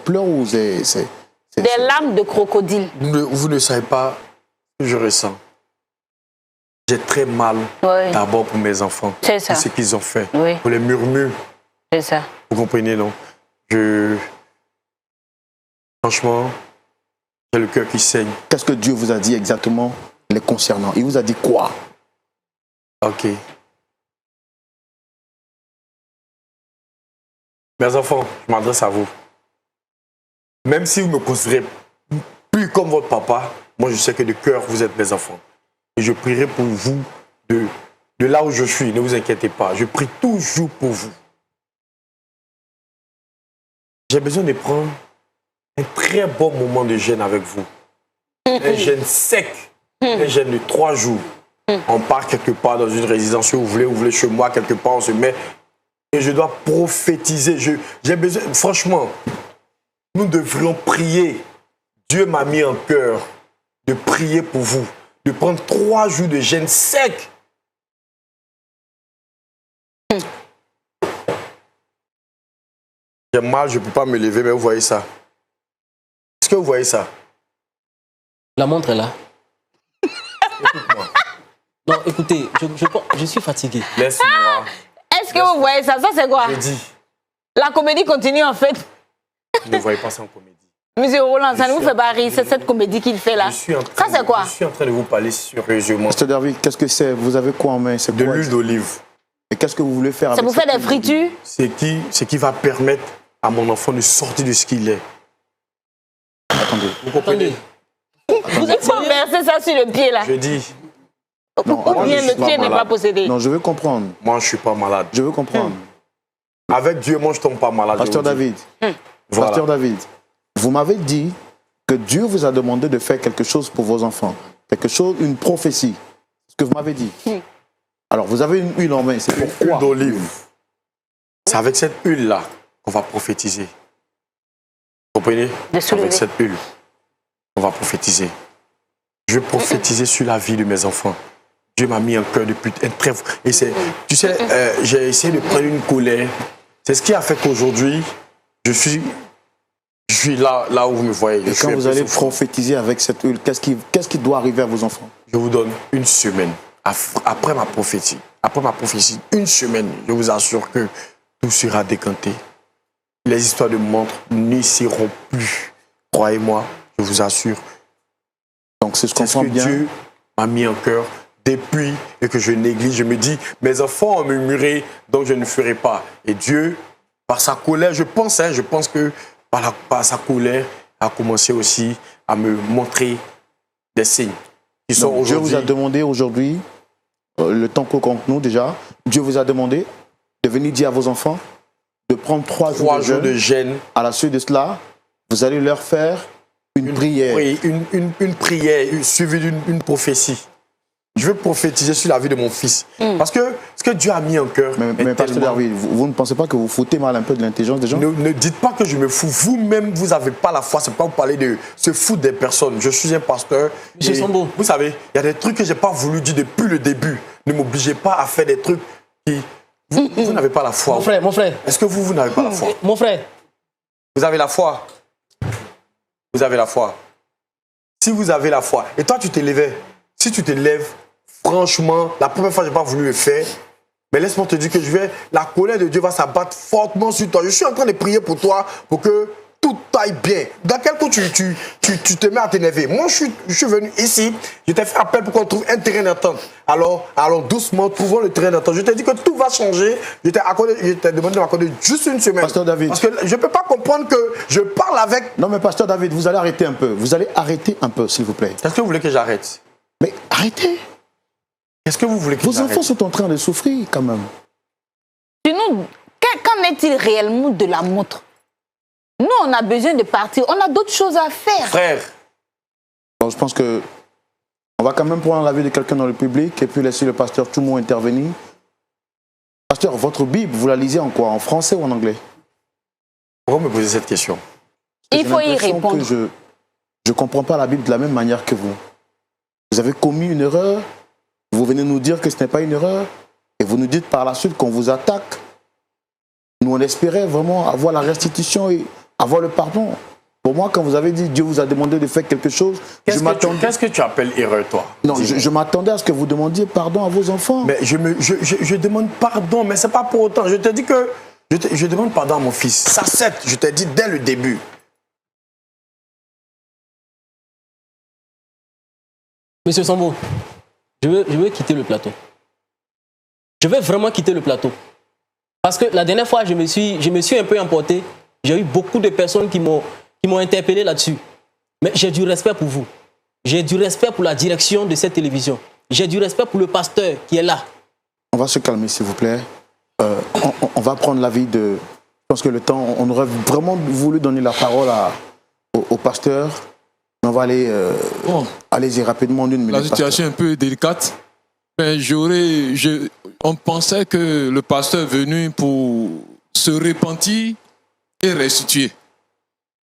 pleurs ou des larmes de crocodile. Vous ne savez pas ce que je ressens. J'ai très mal d'abord pour mes enfants. C'est ça. Pour ce qu'ils ont fait. Oui. Pour les murmures. C'est ça. Vous comprenez, non? Franchement, j'ai le cœur qui saigne. Qu'est-ce que Dieu vous a dit exactement les concernant? Il vous a dit quoi? Ok. Mes enfants, je m'adresse à vous. Même si vous me considérez plus comme votre papa, moi je sais que de cœur vous êtes mes enfants. Et je prierai pour vous de là où je suis. Ne vous inquiétez pas. Je prie toujours pour vous. J'ai besoin de prendre un très bon moment de jeûne avec vous. Un jeûne sec. Un jeûne de 3 jours. On part quelque part dans une résidence, si vous voulez chez moi, quelque part, on se met. Et je dois prophétiser. J'ai besoin, franchement, nous devrions prier. Dieu m'a mis en cœur de prier pour vous, de prendre 3 jours de jeûne sec. J'ai mal, je ne peux pas me lever, mais vous voyez ça. Est-ce que vous voyez ça? La montre est là. Écoute-moi. Non, écoutez, je suis fatigué. Laisse-moi. Est-ce que vous voyez ça? Ça, c'est quoi? Je dis. La comédie continue, en fait. Vous ne voyez pas ça en comédie. Monsieur Roland, ça ne vous fait pas rire, c'est cette comédie qu'il fait là. Ça, c'est quoi? Je suis en train de vous parler sérieusement. Pasteur David, qu'est-ce que c'est? Vous avez quoi en main? De l'huile d'olive. Et qu'est-ce que vous voulez faire avec ça? C'est pour faire des fritures? Ce qui va permettre à mon enfant de sortir de ce qu'il est. Attendez. Vous comprenez? Vous êtes pas verser ça sur le pied là. Je dis. Non, Ou bien le pied n'est pas possédé. Non, je veux comprendre. Moi, je ne suis pas malade. Je veux comprendre. Avec Dieu, moi, je ne tombe pas malade. Pasteur David, Voilà. Pasteur David, vous m'avez dit que Dieu vous a demandé de faire quelque chose pour vos enfants. Quelque chose, une prophétie. Ce que vous m'avez dit. Alors, vous avez une huile en main. C'est pourquoi? Huile d'olive. C'est avec cette huile-là qu'on va prophétiser. Vous comprenez? Avec cette huile, on va prophétiser. Je vais prophétiser sur la vie de mes enfants. Dieu m'a mis un cœur de pute, un trèfle. Et c'est, tu sais, j'ai essayé de prendre une colère. C'est ce qui a fait qu'aujourd'hui, je suis là où vous me voyez. Et quand vous allez prophétiser avec cette huile, qu'est-ce qui doit arriver à vos enfants? Je vous donne une semaine. Après ma prophétie, une semaine, je vous assure que tout sera décanté. Les histoires de montres n'y seront plus. Croyez-moi, je vous assure. Donc c'est ce qu'on que bien. Dieu m'a mis en cœur depuis et que je néglige. Je me dis, mes enfants ont murmuré, donc je ne ferai pas. Et Dieu, par sa colère, je pense que par sa colère, a commencé aussi à me montrer des signes qui sont aujourd'hui. Dieu vous a demandé aujourd'hui, le temps qu'on compte nous déjà, Dieu vous a demandé de venir dire à vos enfants de prendre 3 jours de jeûne. À la suite de cela, vous allez leur faire une prière. Oui, une prière suivie d'une prophétie. je veux prophétiser sur la vie de mon fils. Parce que ce que Dieu a mis en cœur. Mais Pasteur David, vous ne pensez pas que vous foutez mal un peu de l'intelligence des gens? Ne dites pas que je me fous. Vous-même, vous n'avez pas la foi. C'est pas vous parler de se foutre des personnes. Je suis un pasteur. Monsieur Sambo. Vous savez, il y a des trucs que je n'ai pas voulu dire depuis le début. Ne m'obligez pas à faire des trucs qui... Vous n'avez pas la foi. Mon frère. Est-ce que vous n'avez pas la foi? Mon frère. Vous avez la foi. Vous avez la foi. Si vous avez la foi, et toi tu t'es levé, si tu te lèves, franchement, la première fois je n'ai pas voulu le faire, mais laisse-moi te dire que la colère de Dieu va s'abattre fortement sur toi. Je suis en train de prier pour toi, pour que tout aille bien. Dans quel coup tu te mets à t'énerver? Moi je suis venu ici, je t'ai fait appel pour qu'on trouve un terrain d'entente. Alors doucement, trouvons le terrain d'entente. Je t'ai dit que tout va changer, je t'ai demandé de m'accorder juste une semaine. Pasteur David. Parce que je ne peux pas comprendre que je parle avec... Non mais Pasteur David, vous allez arrêter un peu. Vous allez arrêter un peu, s'il vous plaît. Est-ce que vous voulez que j'arrête? Mais arrêtez. Est-ce que vous voulez que Vos j'arrête? enfants sont en train de souffrir quand même. Sinon, qu'en est-il réellement de la montre? Nous, on a besoin de partir. On a d'autres choses à faire. Frère. Bon, je pense que on va quand même prendre l'avis de quelqu'un dans le public et puis laisser le pasteur Tchoumo intervenir. Pasteur, votre Bible, vous la lisez en quoi? En français ou en anglais? Pourquoi me poser cette question? Il faut y répondre. Je ne comprends pas la Bible de la même manière que vous. Vous avez commis une erreur, vous venez nous dire que ce n'est pas une erreur, et vous nous dites par la suite qu'on vous attaque. Nous, on espérait vraiment avoir la restitution et avoir le pardon. Pour moi, quand vous avez dit Dieu vous a demandé de faire quelque chose, Qu'est-ce que tu appelles erreur, toi? Non, je m'attendais à ce que vous demandiez pardon à vos enfants. Mais je demande pardon, mais ce n'est pas pour autant. Je te dis que je demande pardon à mon fils. Ça, je t'ai dit dès le début. Monsieur Sambo, je veux quitter le plateau. Je veux vraiment quitter le plateau. Parce que la dernière fois, je me suis un peu emporté. J'ai eu beaucoup de personnes qui m'ont interpellé là-dessus. Mais j'ai du respect pour vous. J'ai du respect pour la direction de cette télévision. J'ai du respect pour le pasteur qui est là. On va se calmer, s'il vous plaît. On va prendre l'avis de... Je pense que le temps, on aurait vraiment voulu donner la parole au pasteur. On va aller... Allez-y rapidement en une minute. La situation est un peu délicate. Mais on pensait que le pasteur est venu pour se repentir et restituer.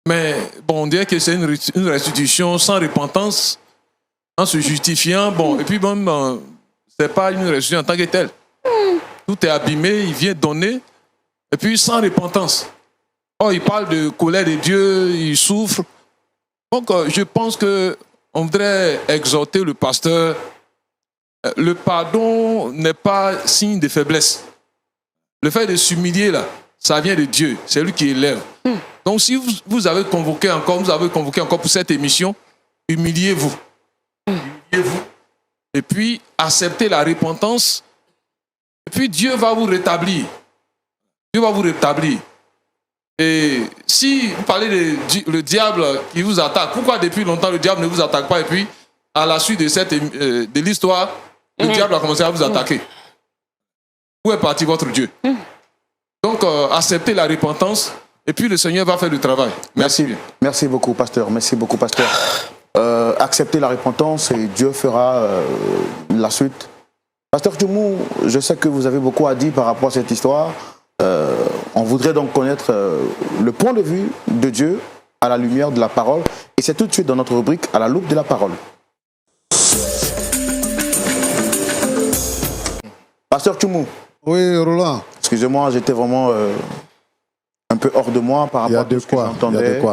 Mais bon, on dirait que c'est une restitution sans repentance, en se justifiant. Bon, et puis bon, c'est pas une restitution en tant que telle. Tout est abîmé, il vient donner, et puis sans repentance. Oh, il parle de colère de Dieu, il souffre. Donc, je pense qu'on voudrait exhorter le pasteur. Le pardon n'est pas signe de faiblesse. Le fait de s'humilier, là, ça vient de Dieu. C'est lui qui élève. Donc, si vous avez convoqué encore pour cette émission, humiliez-vous. Humiliez-vous. Et puis, acceptez la repentance. Et puis, Dieu va vous rétablir. Dieu va vous rétablir. Et si vous parlez le diable qui vous attaque, pourquoi depuis longtemps le diable ne vous attaque pas? Et puis, à la suite de l'histoire, le diable a commencé à vous attaquer. Où est parti votre Dieu? Donc, acceptez la repentance et puis le Seigneur va faire le travail. Merci. Merci beaucoup, pasteur. Merci beaucoup, pasteur. Acceptez la repentance et Dieu fera la suite. Pasteur Tchoumou, je sais que vous avez beaucoup à dire par rapport à cette histoire. On voudrait donc connaître le point de vue de Dieu à la lumière de la parole. Et c'est tout de suite dans notre rubrique à la loupe de la parole. Pasteur Tchoumou. Oui, Roland. Excusez-moi, j'étais vraiment un peu hors de moi par rapport à tout ce que j'entendais. Il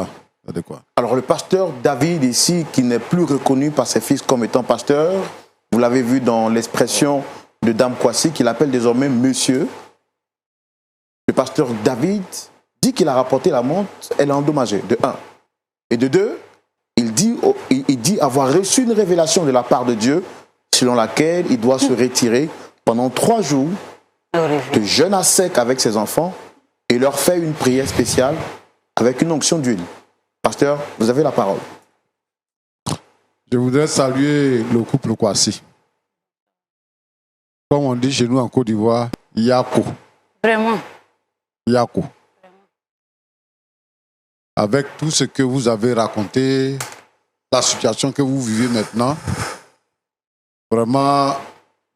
y a de quoi. Alors le pasteur David ici, qui n'est plus reconnu par ses fils comme étant pasteur, vous l'avez vu dans l'expression de Dame Kwasi, qu'il appelle désormais monsieur. Le pasteur David dit qu'il a rapporté la montre, elle est endommagée, de 1. Et de 2, il dit avoir reçu une révélation de la part de Dieu, selon laquelle il doit se retirer pendant 3 jours de jeûne à sec avec ses enfants et leur faire une prière spéciale avec une onction d'huile. Pasteur, vous avez la parole. Je voudrais saluer le couple Kwasi. Comme on dit chez nous en Côte d'Ivoire, Yako. Vraiment. Yako. Avec tout ce que vous avez raconté, la situation que vous vivez maintenant, Vraiment,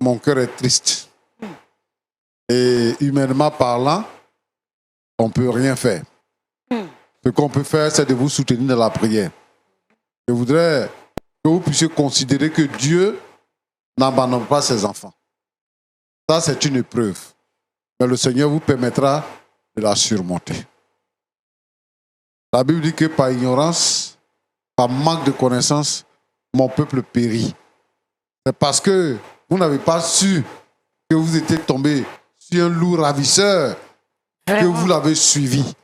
mon cœur est triste. Et humainement parlant, on ne peut rien faire. Ce qu'on peut faire, c'est de vous soutenir dans la prière. Je voudrais que vous puissiez considérer que Dieu n'abandonne pas ses enfants. Ça, c'est une épreuve. Mais le Seigneur vous permettra de la surmonter. La Bible dit que par ignorance, par manque de connaissance, mon peuple périt. C'est parce que vous n'avez pas su que vous étiez tombé sur un loup ravisseur que vous l'avez suivi.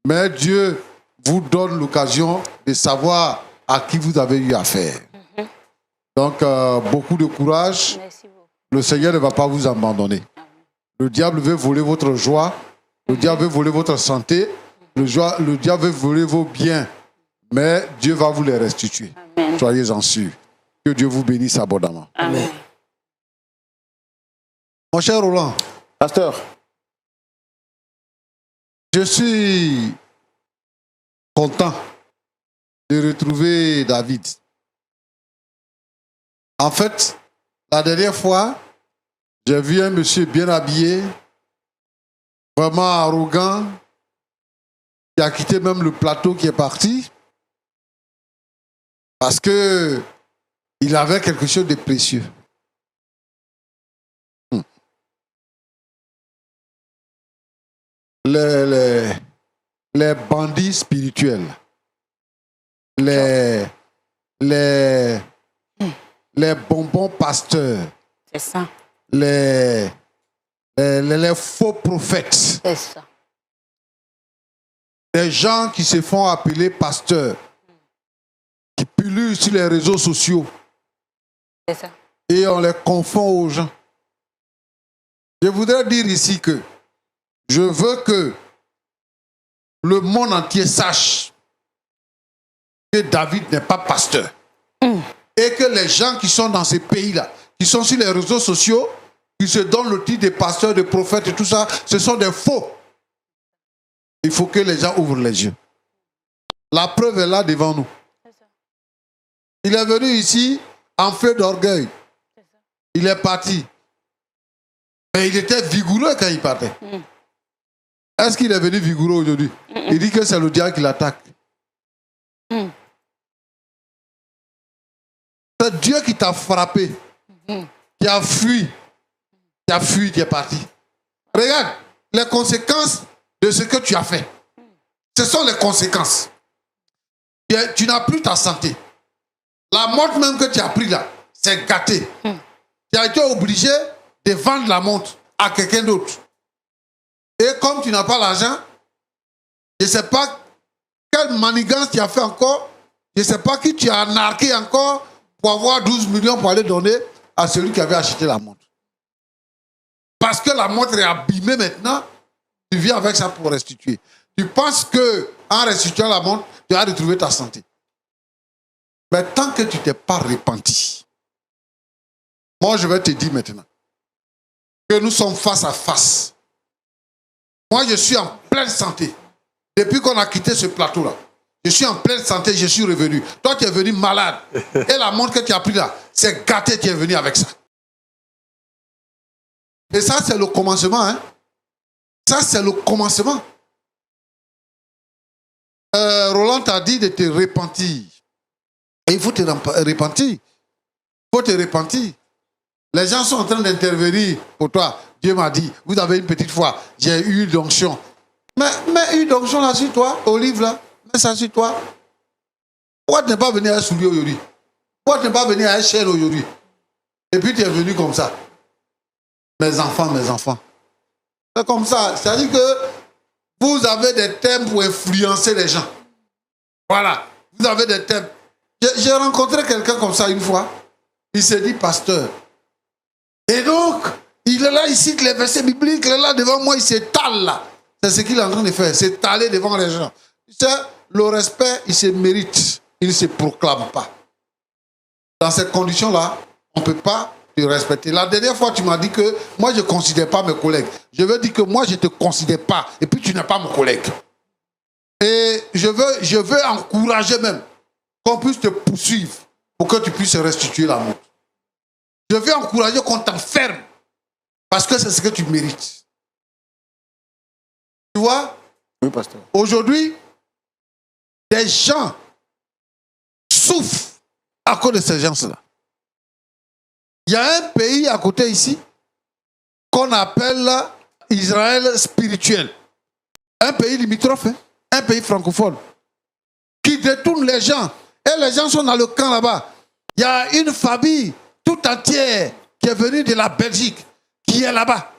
Mais Dieu vous donne l'occasion de savoir à qui vous avez eu affaire. Donc, beaucoup de courage. Merci beaucoup. Le Seigneur ne va pas vous abandonner. Le diable veut voler votre joie. Le diable veut voler votre santé. Le diable veut voler vos biens. Mais Dieu va vous les restituer. Amen. Soyez-en sûrs. Que Dieu vous bénisse abondamment. Amen. Mon cher Roland, Pasteur, je suis content de retrouver David. En fait, la dernière fois, j'ai vu un monsieur bien habillé, vraiment arrogant, qui a quitté même le plateau, qui est parti, parce que il avait quelque chose de précieux. Les bandits spirituels, les bonbons pasteurs, C'est ça. les faux prophètes, C'est ça. les gens qui se font appeler pasteurs, qui pullulent sur les réseaux sociaux C'est ça. et on les confond aux gens. Je voudrais dire ici que je veux que le monde entier sache que David n'est pas pasteur. Et que les gens qui sont dans ces pays-là, qui sont sur les réseaux sociaux, qui se donnent le titre de pasteur, de prophète et tout ça, ce sont des faux. Il faut que les gens ouvrent les yeux. La preuve est là devant nous. Il est venu ici en feu d'orgueil. Il est parti. Mais il était vigoureux quand il partait. Est-ce qu'il est venu vigoureux aujourd'hui? Il dit que c'est le diable qui l'attaque. C'est Dieu qui t'a frappé, qui a fui, qui est parti. Regarde les conséquences de ce que tu as fait. Ce sont les conséquences. Tu n'as plus ta santé. La montre même que tu as pris là, c'est gâté. Tu as été obligé de vendre la montre à quelqu'un d'autre. Et comme tu n'as pas l'argent, je ne sais pas quelle manigance tu as fait encore, je ne sais pas qui tu as narqué encore pour avoir 12 millions pour aller donner à celui qui avait acheté la montre. Parce que la montre est abîmée maintenant, tu viens avec ça pour restituer. Tu penses qu'en restituant la montre, tu vas retrouver ta santé. Mais tant que tu ne t'es pas repenti, moi je vais te dire maintenant que nous sommes face à face. Moi je suis en pleine santé. Depuis qu'on a quitté ce plateau-là, je suis en pleine santé, je suis revenu. Toi tu es venu malade. Et la montre que tu as pris là, c'est gâté, tu es venu avec ça. Et ça c'est le commencement. Hein? Ça c'est le commencement. Roland t'a dit de te repentir. Et il faut te repentir. Il faut te repentir. Les gens sont en train d'intervenir pour toi. Dieu m'a dit, vous avez une petite foi, j'ai eu une onction. Mais une onction là sur toi, Olive là, mets ça sur toi. Pourquoi tu n'es pas venu à un soulier aujourd'hui? Pourquoi tu n'es pas venu à un chaîne aujourd'hui? Et puis tu es venu comme ça. Mes enfants. C'est comme ça. C'est-à-dire que vous avez des thèmes pour influencer les gens. Voilà. Vous avez des thèmes. J'ai rencontré quelqu'un comme ça une fois. Il s'est dit pasteur. Et donc, il est là, il cite les versets bibliques, il est là devant moi, il s'étale là. C'est ce qu'il est en train de faire, s'étaler devant les gens. Le respect, il se mérite, il ne se proclame pas. Dans ces conditions-là, on ne peut pas te respecter. La dernière fois, tu m'as dit que moi, je ne considère pas mes collègues. Je veux dire que moi, je ne te considère pas. Et puis, tu n'es pas mon collègue. Et je veux encourager même qu'on puisse te poursuivre pour que tu puisses restituer la montre. Je vais encourager qu'on t'enferme. Parce que c'est ce que tu mérites. Tu vois? Oui, pasteur. Aujourd'hui, des gens souffrent à cause de ces gens-là. Il y a un pays à côté ici qu'on appelle Israël spirituel. Un pays limitrophe, hein? Un pays francophone, qui détourne les gens. Et les gens sont dans le camp là-bas. Il y a une famille tout entière qui est venue de la Belgique, qui est là-bas.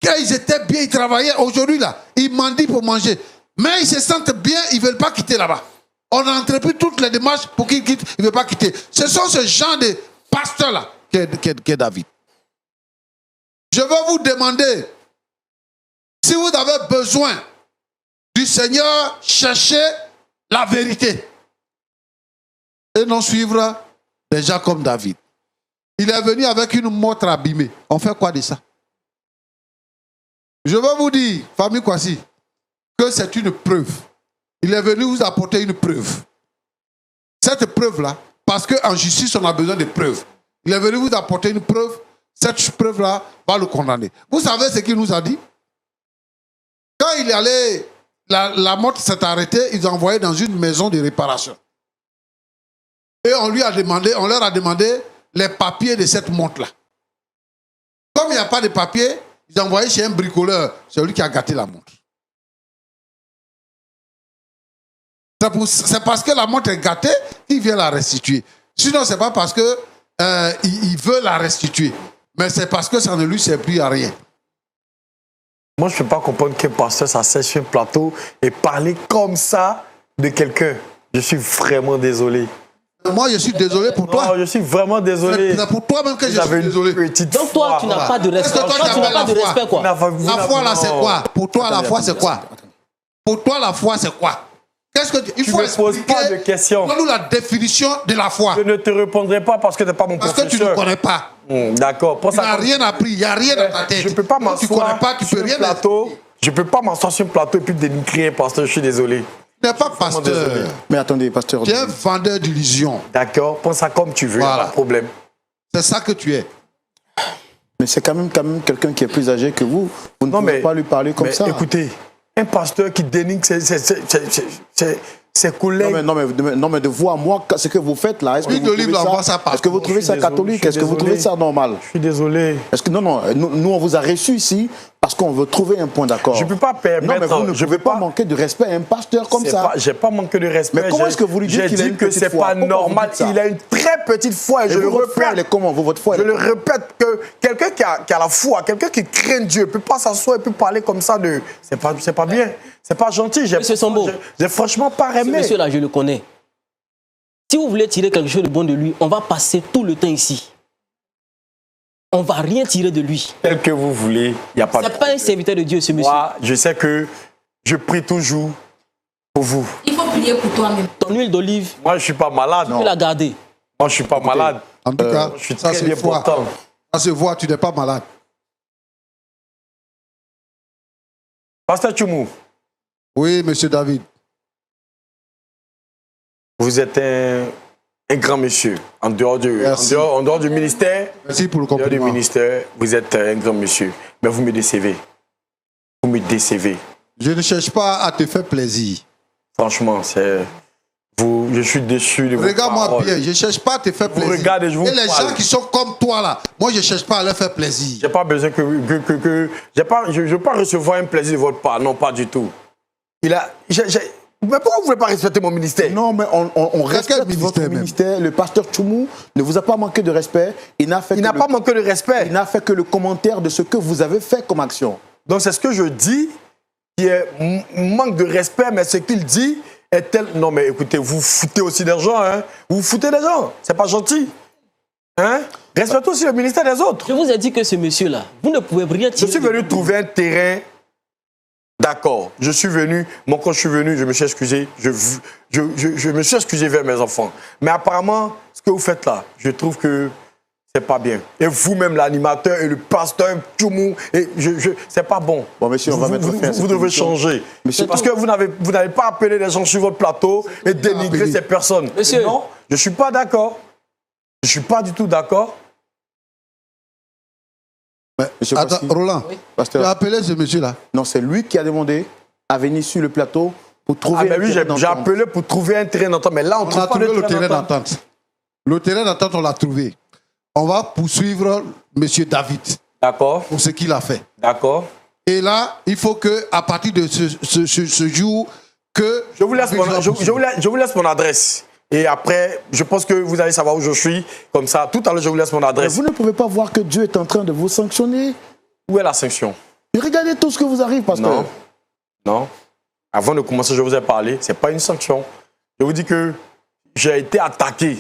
Quand ils étaient bien, ils travaillaient. Aujourd'hui, là, ils mendient pour manger. Mais ils se sentent bien, ils ne veulent pas quitter là-bas. On a entrepris toutes les démarches pour qu'ils quittent, ils ne veulent pas quitter. Ce sont ce genre de pasteurs-là qu'est David. Je veux vous demander, si vous avez besoin du Seigneur, cherchez la vérité. Et non suivre des gens comme David. Il est venu avec une montre abîmée. On fait quoi de ça? Je veux vous dire, famille Kwasi, que c'est une preuve. Il est venu vous apporter une preuve. Cette preuve-là, parce qu'en justice, on a besoin de preuves. Il est venu vous apporter une preuve. Cette preuve-là va le condamner. Vous savez ce qu'il nous a dit? Quand il est allé, la montre s'est arrêtée, ils ont envoyé dans une maison de réparation. Et on leur a demandé les papiers de cette montre-là. Comme il n'y a pas de papiers, ils ont envoyé chez un bricoleur, c'est lui qui a gâté la montre. C'est parce que la montre est gâtée qu'il vient la restituer. Sinon, ce n'est pas parce qu'il veut la restituer, mais c'est parce que ça ne lui sert plus à rien. Moi, je ne peux pas comprendre qu'un pasteur s'asseye sur un plateau et parler comme ça de quelqu'un. Je suis vraiment désolé. Moi, je suis désolé pour toi. Non, je suis vraiment désolé. C'est pour toi même que je suis désolé. Donc toi, tu n'as pas de respect. Toi, tu n'as pas de respect, quoi. La foi, là, c'est quoi? Pour toi, la foi, c'est quoi? Pour toi, la foi, c'est quoi? Qu'est-ce que il faut ne poses pas de questions. Donne-nous la définition de la foi. Je ne te répondrai pas parce que tu n'es pas mon professeur. Parce que tu ne connais pas. D'accord. Tu n'as rien appris, il n'y a rien dans ta tête. Je ne peux pas m'asseoir tu connais pas, tu peux rien plateau. Je ne peux pas m'asseoir sur un plateau et puis dénigrer un pasteur, je suis désolé. Tu n'es pas pasteur. Mais attendez, pasteur. Tu es un vendeur d'illusions. D'accord, pense ça comme tu veux, Voilà. pas de problème. C'est ça que tu es. Mais c'est quand même quelqu'un qui est plus âgé que vous. Vous ne pouvez pas lui parler comme ça. Écoutez, un pasteur qui dénigre ses collègues. Non, mais de vous à moi, ce que vous faites là, est-ce que vous trouvez ça catholique? Est-ce que vous trouvez ça normal? Je suis désolé. Est-ce que nous on vous a reçus ici parce qu'on veut trouver un point d'accord. Je ne peux pas permettre. Non, mais vous ne pouvez pas manquer de respect à un pasteur comme ça. Je n'ai pas manqué de respect. Mais comment est-ce que vous lui dites qu'il a une petite foi? J'ai dit que ce n'est pas normal. Il a une très petite foi. Et je le répète. Je le répète que quelqu'un qui a la foi, quelqu'un qui craint Dieu, ne peut pas s'asseoir et peut parler comme ça de. C'est pas bien. C'est pas gentil. Monsieur Sambo, j'ai franchement pas aimé. Ce monsieur-là, je le connais. Si vous voulez tirer quelque chose de bon de lui, on va passer tout le temps ici. On ne va rien tirer de lui. Tel que vous voulez, il n'y a pas de problème. Ce n'est pas un serviteur de Dieu, ce monsieur. Moi, je sais que je prie toujours pour vous. Il faut prier pour toi-même. Ton huile d'olive, moi, je ne suis pas malade. tu peux la garder. Moi, je ne suis pas malade. En tout cas, je suis ça très se bien voit. portant. Ça se voit, tu n'es pas malade. Pasteur Tchoumou. Oui, monsieur David. Vous êtes un grand monsieur. En dehors du ministère, Merci pour le en dehors du compliment. ministère, vous êtes un grand monsieur. Mais vous me décevez. Vous me décevez. Je ne cherche pas à te faire plaisir. Franchement, je suis déçu de vos Regarde-moi paroles. bien, je ne cherche pas à te faire Vous plaisir. regardez, je vous Et les parle. gens qui sont comme toi là, moi je ne cherche pas à leur faire plaisir. J'ai pas besoin je ne veux pas recevoir un plaisir de votre part. Non, pas du tout. Mais pourquoi vous ne voulez pas respecter mon ministère? Non, mais on respecte ministère votre même? ministère. Le pasteur Tchoumou ne vous a pas manqué de respect. Il n'a pas manqué de respect. Il n'a fait que le commentaire de ce que vous avez fait comme action. Donc c'est ce que je dis, qui est manque de respect, mais ce qu'il dit est tel... Non mais écoutez, vous foutez aussi des gens, hein? Vous foutez des gens, c'est pas gentil. Hein? Respectez aussi le ministère des autres. Je vous ai dit que ce monsieur-là, vous ne pouvez rien Je tirer. suis venu trouver un terrain. D'accord, je suis venu, moi quand je suis venu, je me suis excusé, je me suis excusé vers mes enfants. Mais apparemment, ce que vous faites là, je trouve que c'est pas bien. Et vous-même, l'animateur et le pasteur, Tchoumou, c'est pas bon. Bon, monsieur, on va mettre fin à cette Vous devez émission. changer. Monsieur, Parce que vous n'avez pas appelé les gens sur votre plateau et dénigrer ces personnes. Monsieur. Non, je ne suis pas d'accord. Je ne suis pas du tout d'accord. Mais, Monsieur attends, Kwasi. Roland, Pasteur. tu as appelé ce monsieur-là? Non, c'est lui qui a demandé à venir sur le plateau pour trouver Ah, mais un oui, terrain j'ai d'entente. appelé pour trouver un terrain d'entente. Mais là, on On trouve a pas trouvé de le terrain d'entente. Le terrain d'entente, on l'a trouvé. On va poursuivre monsieur David D'accord, pour ce qu'il a fait. d'accord. Et là, il faut que à partir de ce jour, que Je vous laisse mon adresse. Et après, je pense que vous allez savoir où je suis. Comme ça, tout à l'heure, je vous laisse mon Mais adresse. vous ne pouvez pas voir que Dieu est en train de vous sanctionner. Où est la sanction? Et regardez tout ce que vous arrive, pasteur. Non. Non. Avant de commencer, je vous ai parlé. Ce n'est pas une sanction. Je vous dis que j'ai été attaqué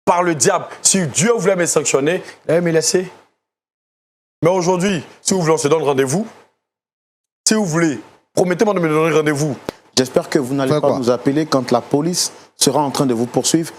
par le diable. Si Dieu voulait me sanctionner, il allait me laisser. Mais aujourd'hui, si vous voulez, on se donne rendez-vous. Si vous voulez, promettez-moi de me donner rendez-vous. J'espère que vous n'allez Fais pas quoi? nous appeler quand la police sera en train de vous poursuivre.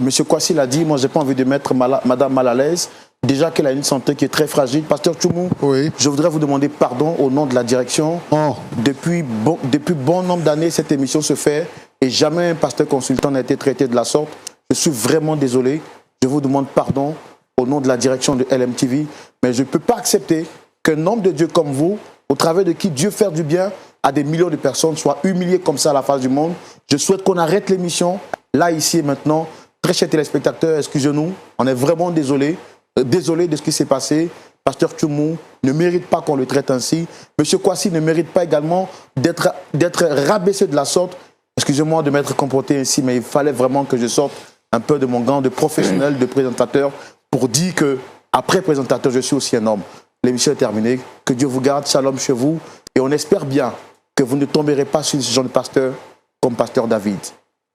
Monsieur Kwasi l'a dit, moi, je n'ai pas envie de mettre madame mal à l'aise. Déjà qu'elle a une santé qui est très fragile. Pasteur Tchoumou, Oui. je voudrais vous demander pardon au nom de la direction. Oh. Depuis bon nombre d'années, cette émission se fait et jamais un pasteur consultant n'a été traité de la sorte. Je suis vraiment désolé. Je vous demande pardon au nom de la direction de LMTV. Mais je ne peux pas accepter qu'un homme de Dieu comme vous, au travers de qui Dieu fait du bien à des millions de personnes, soit humilié comme ça à la face du monde. Je souhaite qu'on arrête l'émission, là, ici et maintenant. Très chers téléspectateurs, excusez-nous, on est vraiment désolé. Désolé de ce qui s'est passé. Pasteur Tchoumou ne mérite pas qu'on le traite ainsi. Monsieur Kwasi ne mérite pas également d'être rabaissé de la sorte. Excusez-moi de m'être comporté ainsi, mais il fallait vraiment que je sorte un peu de mon gant de professionnel, de présentateur, pour dire que, après présentateur, je suis aussi un homme. L'émission est terminée. Que Dieu vous garde. Shalom chez vous. Et on espère bien que vous ne tomberez pas sur ce genre de pasteur comme pasteur David.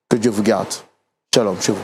Que Dieu vous garde. Shalom chez vous.